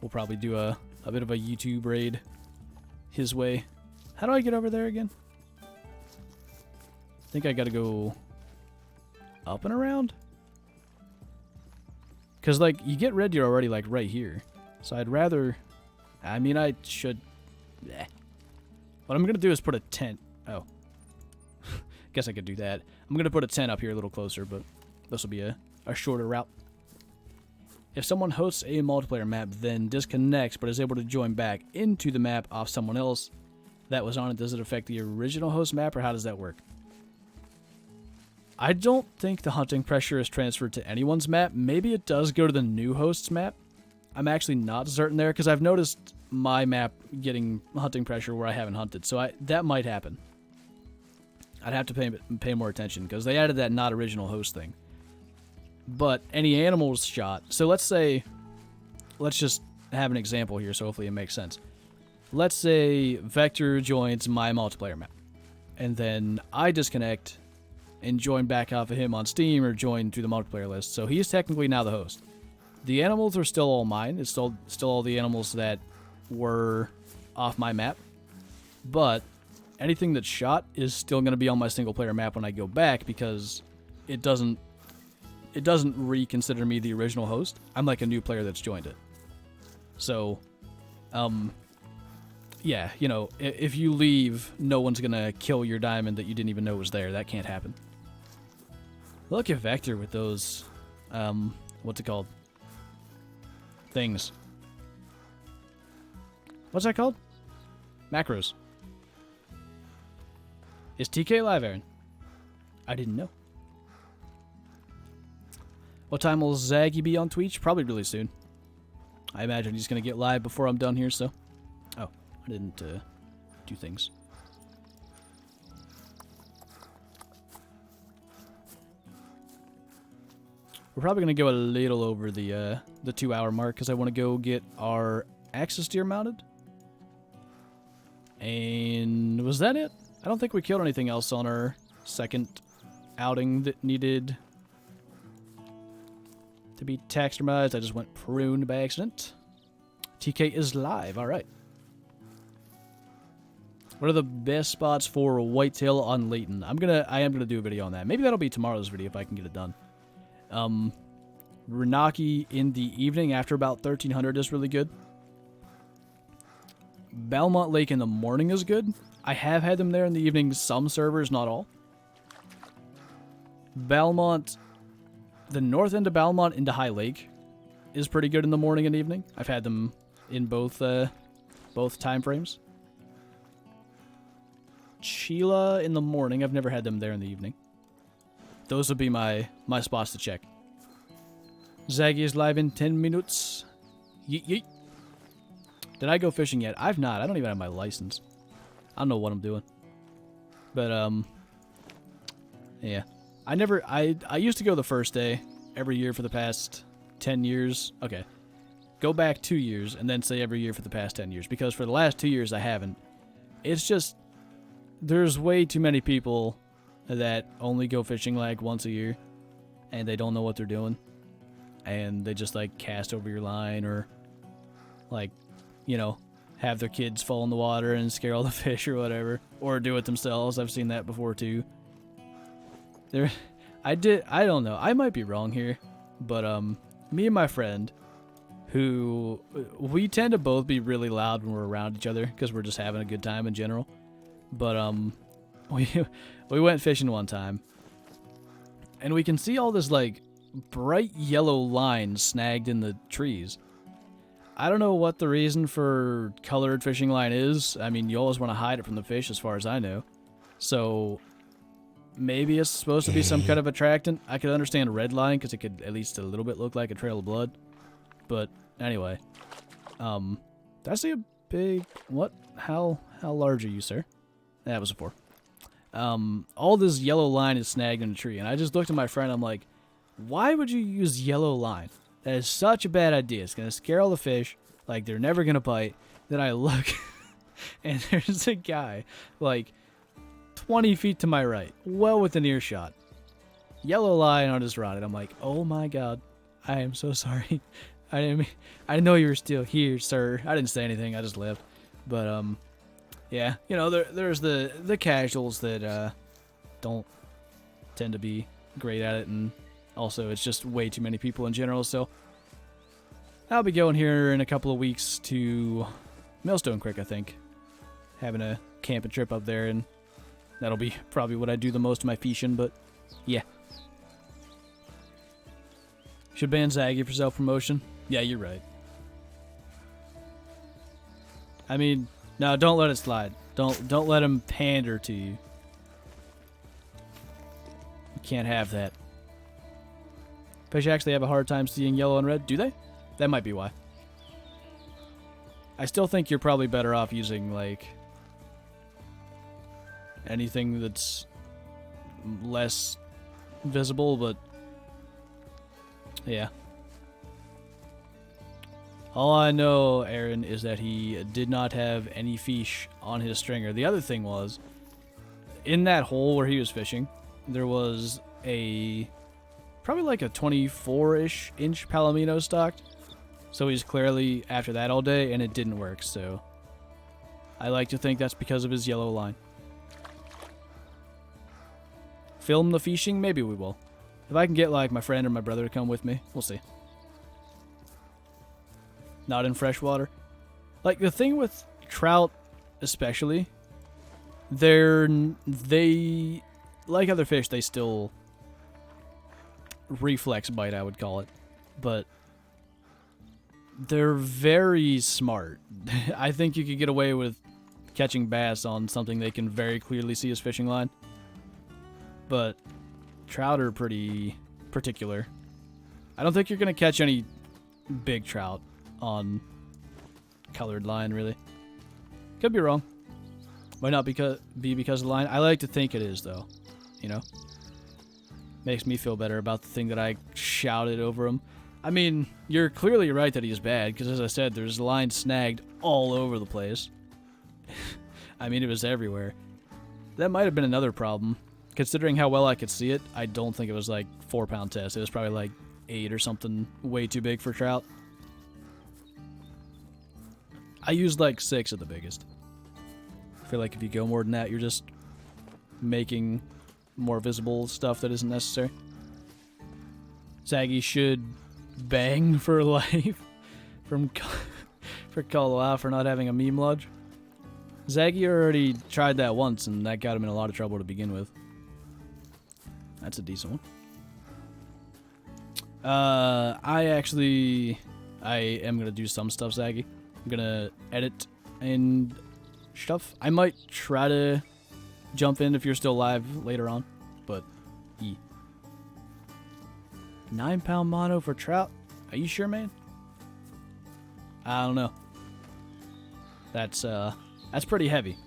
We'll probably do a bit of a YouTube raid his way. How do I get over there again? I think I got to go up and around. Because, like, you get red deer already, like, right here. So I'd rather... I mean, I should... Bleh. What I'm going to do is put a tent... Oh. Guess I could do that. I'm going to put a tent up here a little closer, but this will be a shorter route. If someone hosts a multiplayer map, then disconnects, but is able to join back into the map off someone else, that was on it, does it affect the original host map, or how does that work? I don't think the hunting pressure is transferred to anyone's map. Maybe it does go to the new host's map. I'm actually not certain there, because I've noticed my map getting hunting pressure where I haven't hunted, so that might happen. I'd have to pay more attention, because they added that not original host thing. But any animals shot, so let's just have an example here, so hopefully it makes sense. Let's say Vector joins my multiplayer map, and then I disconnect and join back off of him on Steam or join through the multiplayer list, so he's technically now the host. The animals are still all mine. It's still all the animals that were off my map, but anything that's shot is still going to be on my single player map when I go back, because it doesn't reconsider me the original host. I'm like a new player that's joined it. So, yeah, you know, if you leave, no one's going to kill your diamond that you didn't even know was there. That can't happen. Look at Vector with those, what's it called? Things. What's that called? Macros. Is TK live, Aaron? I didn't know. What time will Zaggy be on Twitch? Probably really soon. I imagine he's going to get live before I'm done here, so... Oh, I didn't do things. We're probably going to go a little over the 2-hour mark, because I want to go get our axis deer mounted. And was that it? I don't think we killed anything else on our second outing that needed to be taxidermized. I just went pruned by accident. TK is live. All right. What are the best spots for whitetail on Layton? I am gonna do a video on that. Maybe that'll be tomorrow's video if I can get it done. Renaki in the evening after about 1300 is really good. Belmont Lake in the morning is good. I have had them there in the evening, some servers, not all. Belmont, the north end of Belmont into High Lake is pretty good in the morning and evening. I've had them in both time frames. Sheila in the morning, I've never had them there in the evening. Those would be my spots to check. Zaggy is live in 10 minutes. Yeet yeet. Did I go fishing yet? I've not. I don't even have my license. I don't know what I'm doing. But, yeah. I used to go the first day every year for the past 10 years. Okay. Go back 2 years and then say every year for the past 10 years. Because for the last 2 years I haven't. It's just, there's way too many people that only go fishing like once a year. And they don't know what they're doing. And they just like cast over your line or like, you know, have their kids fall in the water and scare all the fish or whatever. Or do it themselves. I've seen that before too. I don't know. I might be wrong here. But me and my friend, who we tend to both be really loud when we're around each other because we're just having a good time in general. But we went fishing one time. And we can see all this like bright yellow line snagged in the trees. I don't know what the reason for colored fishing line is. I mean, you always want to hide it from the fish as far as I know. So maybe it's supposed to be some kind of attractant. I could understand red line because it could at least a little bit look like a trail of blood. But anyway, did I see a big, what? How large are you, sir? That was a 4. All this yellow line is snagged in a tree. And I just looked at my friend. I'm like, why would you use yellow line? That is such a bad idea. It's going to scare all the fish. Like, they're never going to bite. Then I look, and there's a guy, like, 20 feet to my right. Well within earshot. Yellow line on his rod. And I'm like, oh my god. I am so sorry. I didn't know you were still here, sir. I didn't say anything. I just left. But, yeah. You know, there's the casuals that, don't tend to be great at it, and also it's just way too many people in general, so I'll be going here in a couple of weeks to Millstone Creek, I think. Having a camping trip up there, and that'll be probably what I do the most of my fishing, but yeah. Should ban Zaggy for self-promotion? Yeah, you're right. I mean, no, don't let it slide. Don't let him pander to you. You can't have that. Fish actually have a hard time seeing yellow and red, do they? That might be why. I still think you're probably better off using, like, anything that's less visible, but yeah. All I know, Aaron, is that he did not have any fish on his stringer. The other thing was, in that hole where he was fishing, there was probably like a 24-ish inch palomino stocked. So he's clearly after that all day, and it didn't work, so I like to think that's because of his yellow line. Film the fishing? Maybe we will. If I can get, like, my friend or my brother to come with me, we'll see. Not in freshwater. Like, the thing with trout, especially, they, like other fish, they still reflex bite, I would call it. But they're very smart. I think you could get away with catching bass on something they can very clearly see as fishing line. But trout are pretty particular. I don't think you're going to catch any big trout on colored line, really. Could be wrong. Might not be because of the line. I like to think it is, though. You know? Makes me feel better about the thing that I shouted over him. I mean, you're clearly right that he's bad, because as I said, there's lines snagged all over the place. I mean, it was everywhere. That might have been another problem. Considering how well I could see it, I don't think it was like 4-pound test. It was probably like 8 or something, way too big for trout. I used like 6 at the biggest. I feel like if you go more than that, you're just making more visible stuff that isn't necessary. Zaggy should bang for life for Colorado for not having a meme lodge. Zaggy already tried that once, and that got him in a lot of trouble to begin with. That's a decent one. I am going to do some stuff, Zaggy. I'm going to edit and stuff. I might try to jump in if you're still live later on, but 9-pound mono for trout? Are you sure, man? I don't know. That's pretty heavy.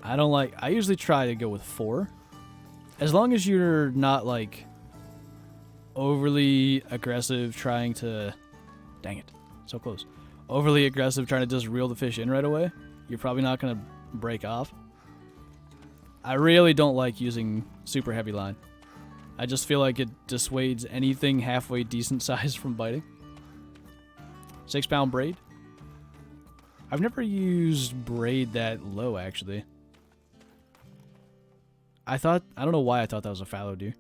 I usually try to go with 4. As long as you're not, like, overly aggressive trying to... Dang it. So close. Overly aggressive trying to just reel the fish in right away, you're probably not going to break off. I really don't like using super heavy line. I just feel like it dissuades anything halfway decent size from biting. 6-pound braid? I've never used braid that low, actually. I don't know why I thought that was a fallow deer.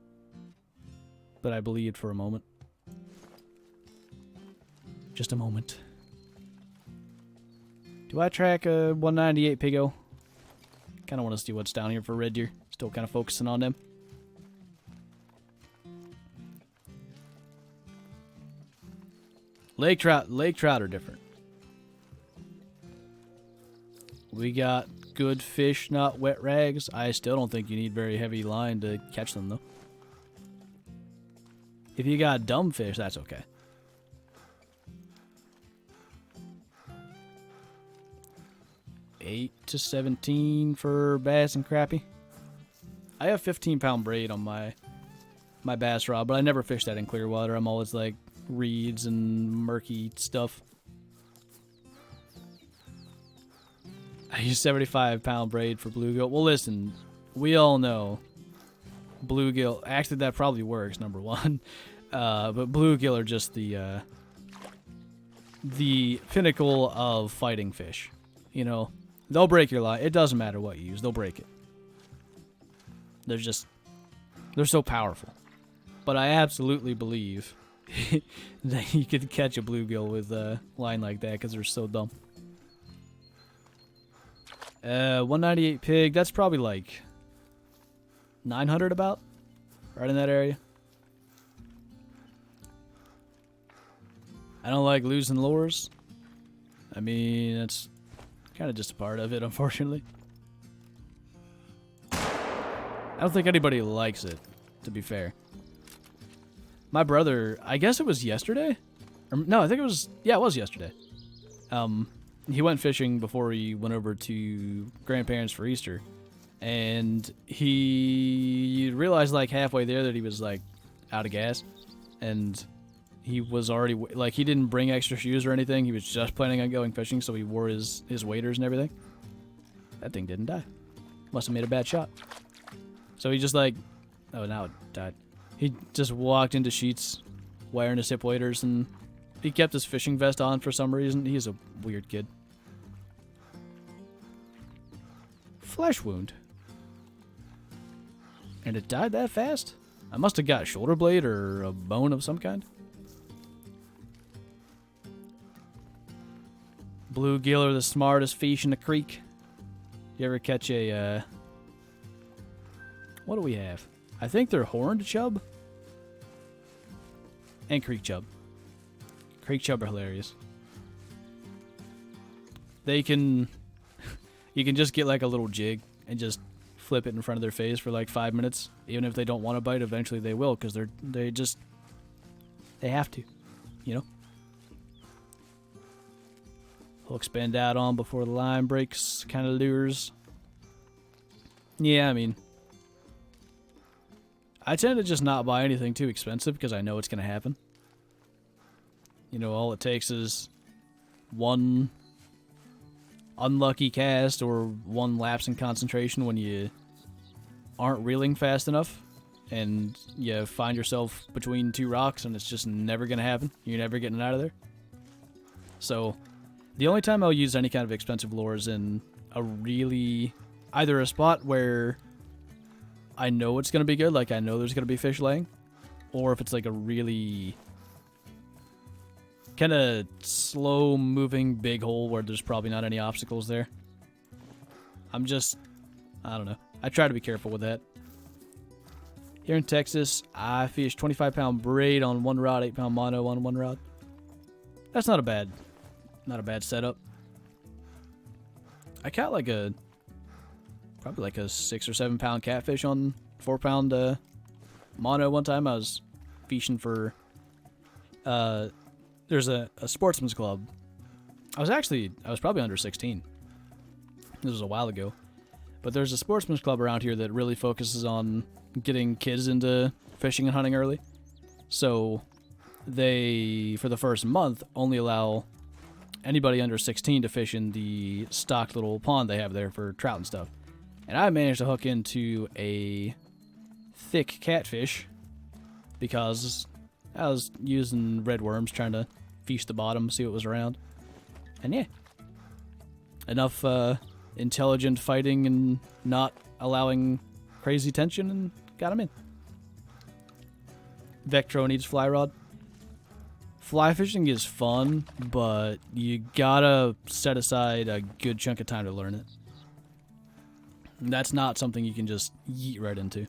But I believed for a moment. Just a moment. Do I track a 198 Pigo? Kind of want to see what's down here for red deer. Still kind of focusing on them. Lake trout are different. We got good fish, not wet rags. I still don't think you need very heavy line to catch them, though. If you got dumb fish, that's okay. $8 to $17 for bass and crappie. I have 15-pound braid on my bass rod, but I never fish that in clear water. I'm always like reeds and murky stuff. I use 75-pound braid for bluegill. Well, listen, we all know bluegill. Actually, that probably works, number one. But bluegill are just the pinnacle of fighting fish. You know, they'll break your line. It doesn't matter what you use; they'll break it. They're so powerful. But I absolutely believe that you could catch a bluegill with a line like that because they're so dumb. 198 pig, that's probably like 900 about, right in that area. I don't like losing lures. I mean, that's kind of just a part of it, unfortunately. I don't think anybody likes it, to be fair. My brother, I guess it was yesterday? Or, no, I think it was, yeah, it was yesterday. He went fishing before he went over to grandparents for Easter. And he realized, like, halfway there that he was, like, out of gas. And he was already, like, he didn't bring extra shoes or anything. He was just planning on going fishing, so he wore his waders and everything. That thing didn't die. Must have made a bad shot. So he just, like, oh, now it died. He just walked into Sheets wearing his hip waders, and he kept his fishing vest on for some reason. He's a weird kid. Flesh wound. And it died that fast? I must have got a shoulder blade or a bone of some kind. Bluegill are the smartest fish in the creek. You ever catch a, what do we have? I think they're horned chub. And creek chub. Creek chub are hilarious. They can... you can just get like a little jig and just flip it in front of their face for like 5 minutes. Even if they don't want to bite, eventually they will, because they have to, you know? Hooks bend out on before the line breaks, kind of lures. Yeah, I mean, I tend to just not buy anything too expensive because I know it's going to happen. You know, all it takes is one unlucky cast or one lapse in concentration when you aren't reeling fast enough and you find yourself between two rocks and it's just never going to happen. You're never getting out of there. So the only time I'll use any kind of expensive lure is in a really, either a spot where I know it's going to be good, like I know there's going to be fish laying, or if it's like a really kind of slow moving big hole where there's probably not any obstacles there. I don't know. I try to be careful with that. Here in Texas, I fish 25-pound braid on one rod, 8-pound mono on one rod. That's not a bad setup. I caught like probably like a 6 or 7 pound catfish on 4-pound mono one time. I was fishing for there's a sportsman's club. I was probably under 16. This was a while ago. But there's a sportsman's club around here that really focuses on getting kids into fishing and hunting early. So they, for the first month, only allow anybody under 16 to fish in the stocked little pond they have there for trout and stuff. And I managed to hook into a thick catfish because I was using red worms trying to fish the bottom, see what was around. And yeah, enough intelligent fighting and not allowing crazy tension and got him in. Vectro needs fly rod. Fly fishing is fun, but you gotta set aside a good chunk of time to learn it. That's not something you can just yeet right into.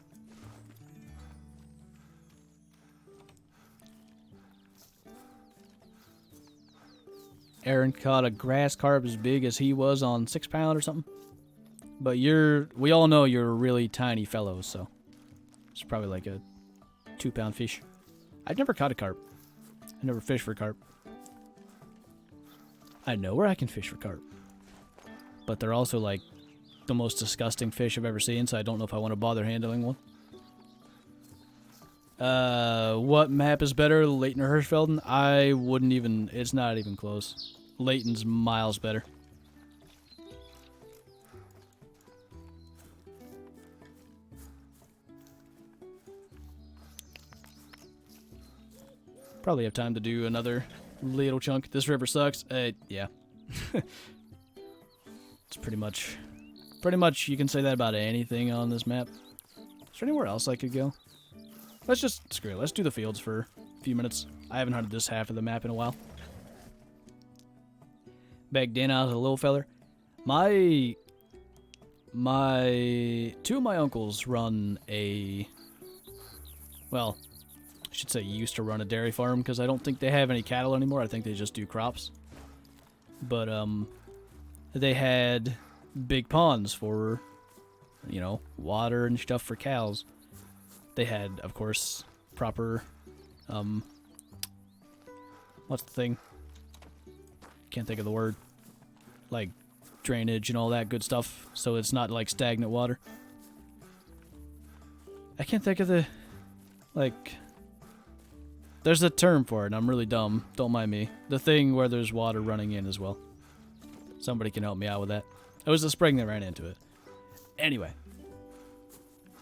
Aaron caught a grass carp as big as he was on 6-pound or something. But we all know you're really tiny fellows, so it's probably like a 2-pound fish. I've never caught a carp. I never fished for carp. I know where I can fish for carp. But they're also like the most disgusting fish I've ever seen, so I don't know if I want to bother handling one. What map is better, Layton or Hirschfelden? I wouldn't even, it's not even close. Layton's miles better. Probably have time to do another little chunk. This river sucks. Yeah. It's pretty much you can say that about anything on this map. Is there anywhere else I could go? Let's just, screw it. Let's do the fields for a few minutes. I haven't hunted this half of the map in a while. Back Dan out as a little feller. Two of my uncles run well, I should say used to run a dairy farm because I don't think they have any cattle anymore. I think they just do crops. but they had big ponds for, you know, water and stuff for cows. They had, of course, proper, what's the thing? Can't think of the word. Like, drainage and all that good stuff, so it's not like stagnant water. I can't think of the, like, there's a term for it, and I'm really dumb. Don't mind me. The thing where there's water running in as well. Somebody can help me out with that. It was the spring that ran into it. Anyway.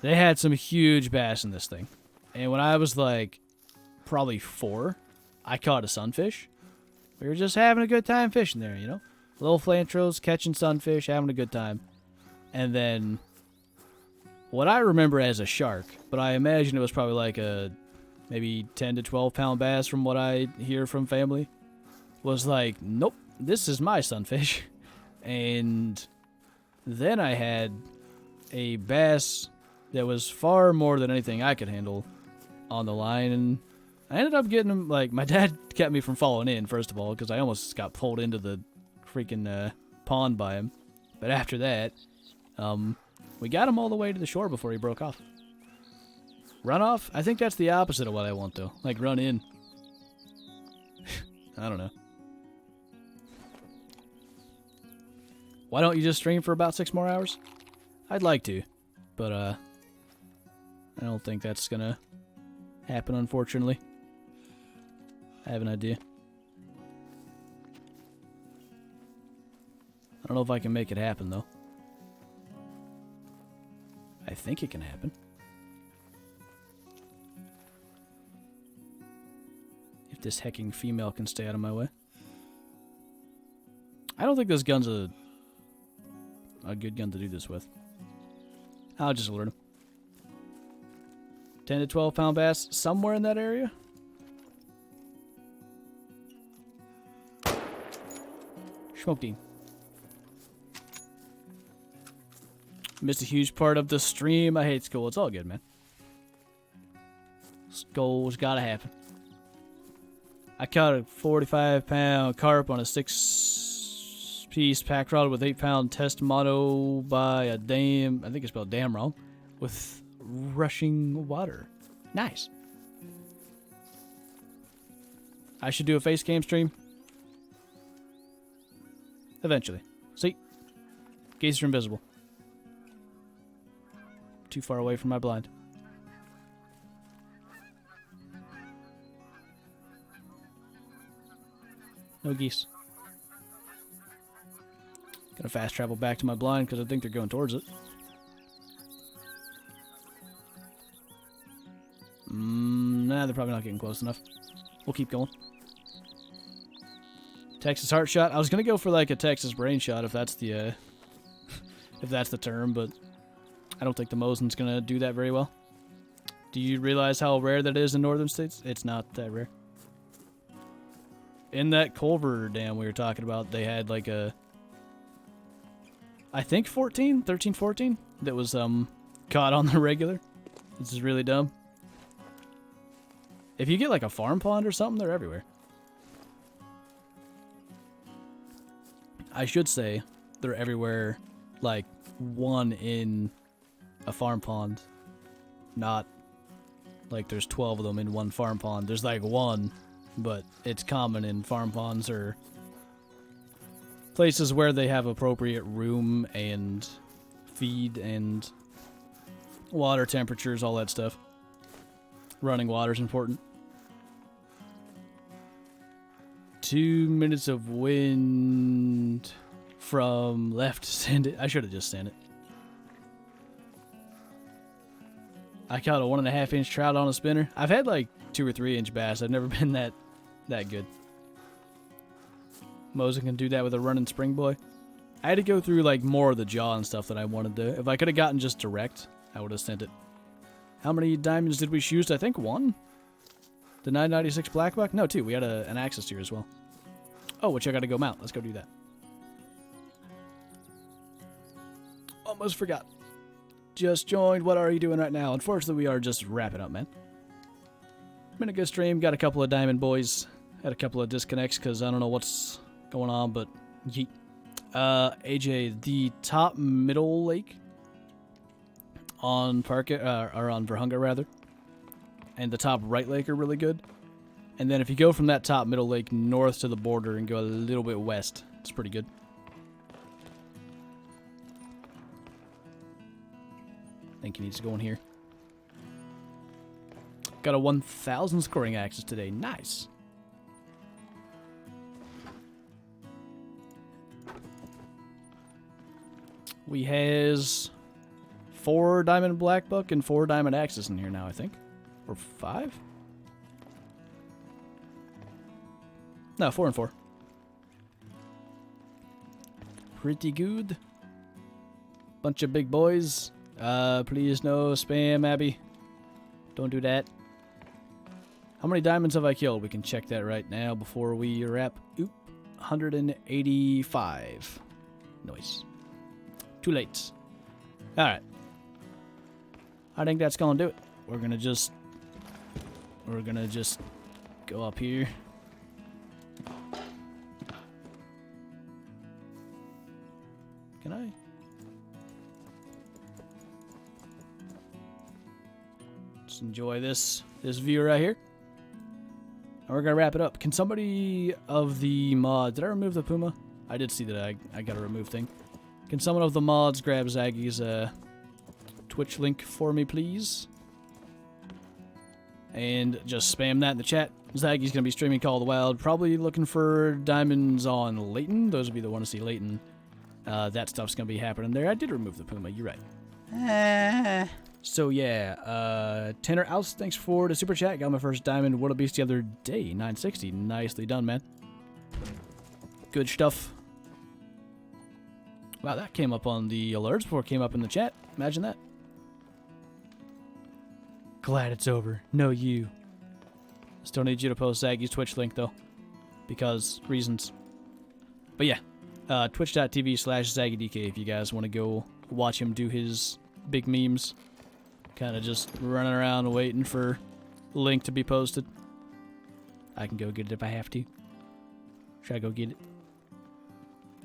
They had some huge bass in this thing. And when I was like, probably 4, I caught a sunfish. We were just having a good time fishing there, you know? Little flantros, catching sunfish, having a good time. And then, what I remember as a shark, but I imagine it was probably like a maybe 10 to 12 pound bass from what I hear from family, was like, nope, this is my sunfish. And then I had a bass that was far more than anything I could handle on the line, and I ended up getting him, like, my dad kept me from falling in, first of all, because I almost got pulled into the freaking pond by him. But after that, we got him all the way to the shore before he broke off. Run off? I think that's the opposite of what I want, though. Like, run in. I don't know. Why don't you just stream for about 6 more hours? I'd like to, but I don't think that's gonna happen, unfortunately. I have an idea. I don't know if I can make it happen, though. I think it can happen. If this hecking female can stay out of my way. I don't think this gun's a good gun to do this with. I'll just alert him. 10 to 12 pound bass, somewhere in that area. Smoked him. Missed a huge part of the stream. I hate school. It's all good, man. School's gotta happen. I caught a 45 pound carp on a 6-piece pack rod with 8 pound test mono by a dam. I think it's spelled damn wrong. With rushing water. Nice. I should do a face cam stream. Eventually. See? Geese are invisible. Too far away from my blind. No geese. Gonna fast travel back to my blind because I think they're going towards it. Nah, they're probably not getting close enough. We'll keep going. Texas heart shot. I was gonna go for like a Texas brain shot if that's the if that's the term, but I don't think the Mosin's gonna do that very well. Do you realize how rare that is in northern states? It's not that rare. In that Culver dam we were talking about, they had like a, I think 13, 14 that was caught on the regular. This is really dumb. If you get like a farm pond or something, they're everywhere. I should say they're everywhere, like one in a farm pond. Not like there's 12 of them in one farm pond. There's like one, but it's common in farm ponds or places where they have appropriate room and feed and water temperatures, all that stuff. Running water is important. 2 minutes of wind from left. Send it. I should have just sent it. I caught a 1.5 inch trout on a spinner. I've had like 2 or 3 inch bass. I've never been that good. Mosin can do that with a running spring boy. I had to go through like more of the jaw and stuff that I wanted to. If I could have gotten just direct, I would have sent it. How many diamonds did we shoot? I think 1. The 996 black buck? No, 2. We had an axis here as well. Oh, which I gotta go mount. Let's go do that. Almost forgot. Just joined. What are you doing right now? Unfortunately, we are just wrapping up, man. Been a good stream. Got a couple of diamond boys. Had a couple of disconnects because I don't know what's going on, but Yeet. AJ, the top middle lake on or on Verhunga rather, and the top right lake are really good. And then if you go from that top middle lake north to the border and go a little bit west, it's pretty good. I think he needs to go in here. Got a 1,000 scoring access today. Nice. We has 4 diamond black buck and 4 diamond axes in here now, I think. Or 5? No, 4 and 4. Pretty good. Bunch of big boys. Please no spam, Abby. Don't do that. How many diamonds have I killed? We can check that right now before we wrap. Oop. 185. Nice. Too late. Alright. I think that's gonna do it. We're gonna just go up here. Can I? Just enjoy this view right here. And we're gonna wrap it up. Can somebody of the mods, did I remove the puma? I did see that I got a remove thing. Can someone of the mods grab Zaggy's Twitch link for me, please? And just spam that in the chat. Zaggy's going to be streaming Call of the Wild, probably looking for diamonds on Leighton. Those would be the one to see Leighton. That stuff's going to be happening there. I did remove the puma, you're right. So yeah, Tanner Oust, thanks for the super chat. Got my first diamond. What a beast the other day. 960. Nicely done, man. Good stuff. Wow, that came up on the alerts before it came up in the chat. Imagine that. Glad it's over. No, you. Still need you to post Zaggy's Twitch link, though. Because reasons. But yeah, twitch.tv/ZaggyDK if you guys want to go watch him do his big memes. Kind of just running around waiting for link to be posted. I can go get it if I have to. Should I go get it?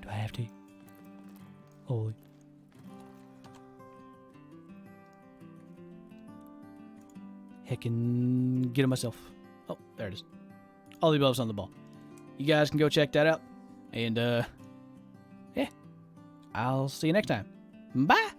Do I have to? Holy. Heckin' get it myself. Oh, there it is. All the above's on the ball. You guys can go check that out. And, yeah. I'll see you next time. Bye!